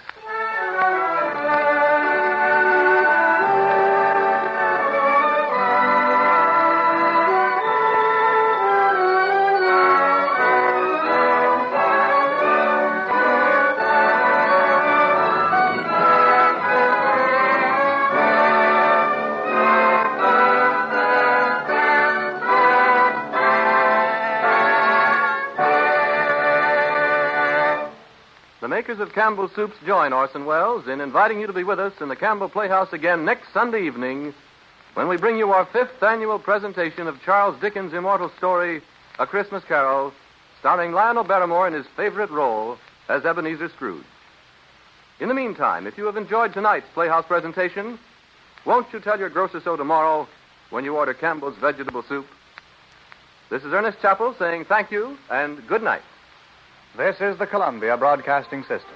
The makers of Campbell Soups join Orson Welles in inviting you to be with us in the Campbell Playhouse again next Sunday evening when we bring you our 5th annual presentation of Charles Dickens' immortal story, A Christmas Carol, starring Lionel Barrymore in his favorite role as Ebenezer Scrooge. In the meantime, if you have enjoyed tonight's Playhouse presentation, won't you tell your grocer so tomorrow when you order Campbell's vegetable soup? This is Ernest Chappell saying thank you and good night. This is the Columbia Broadcasting System.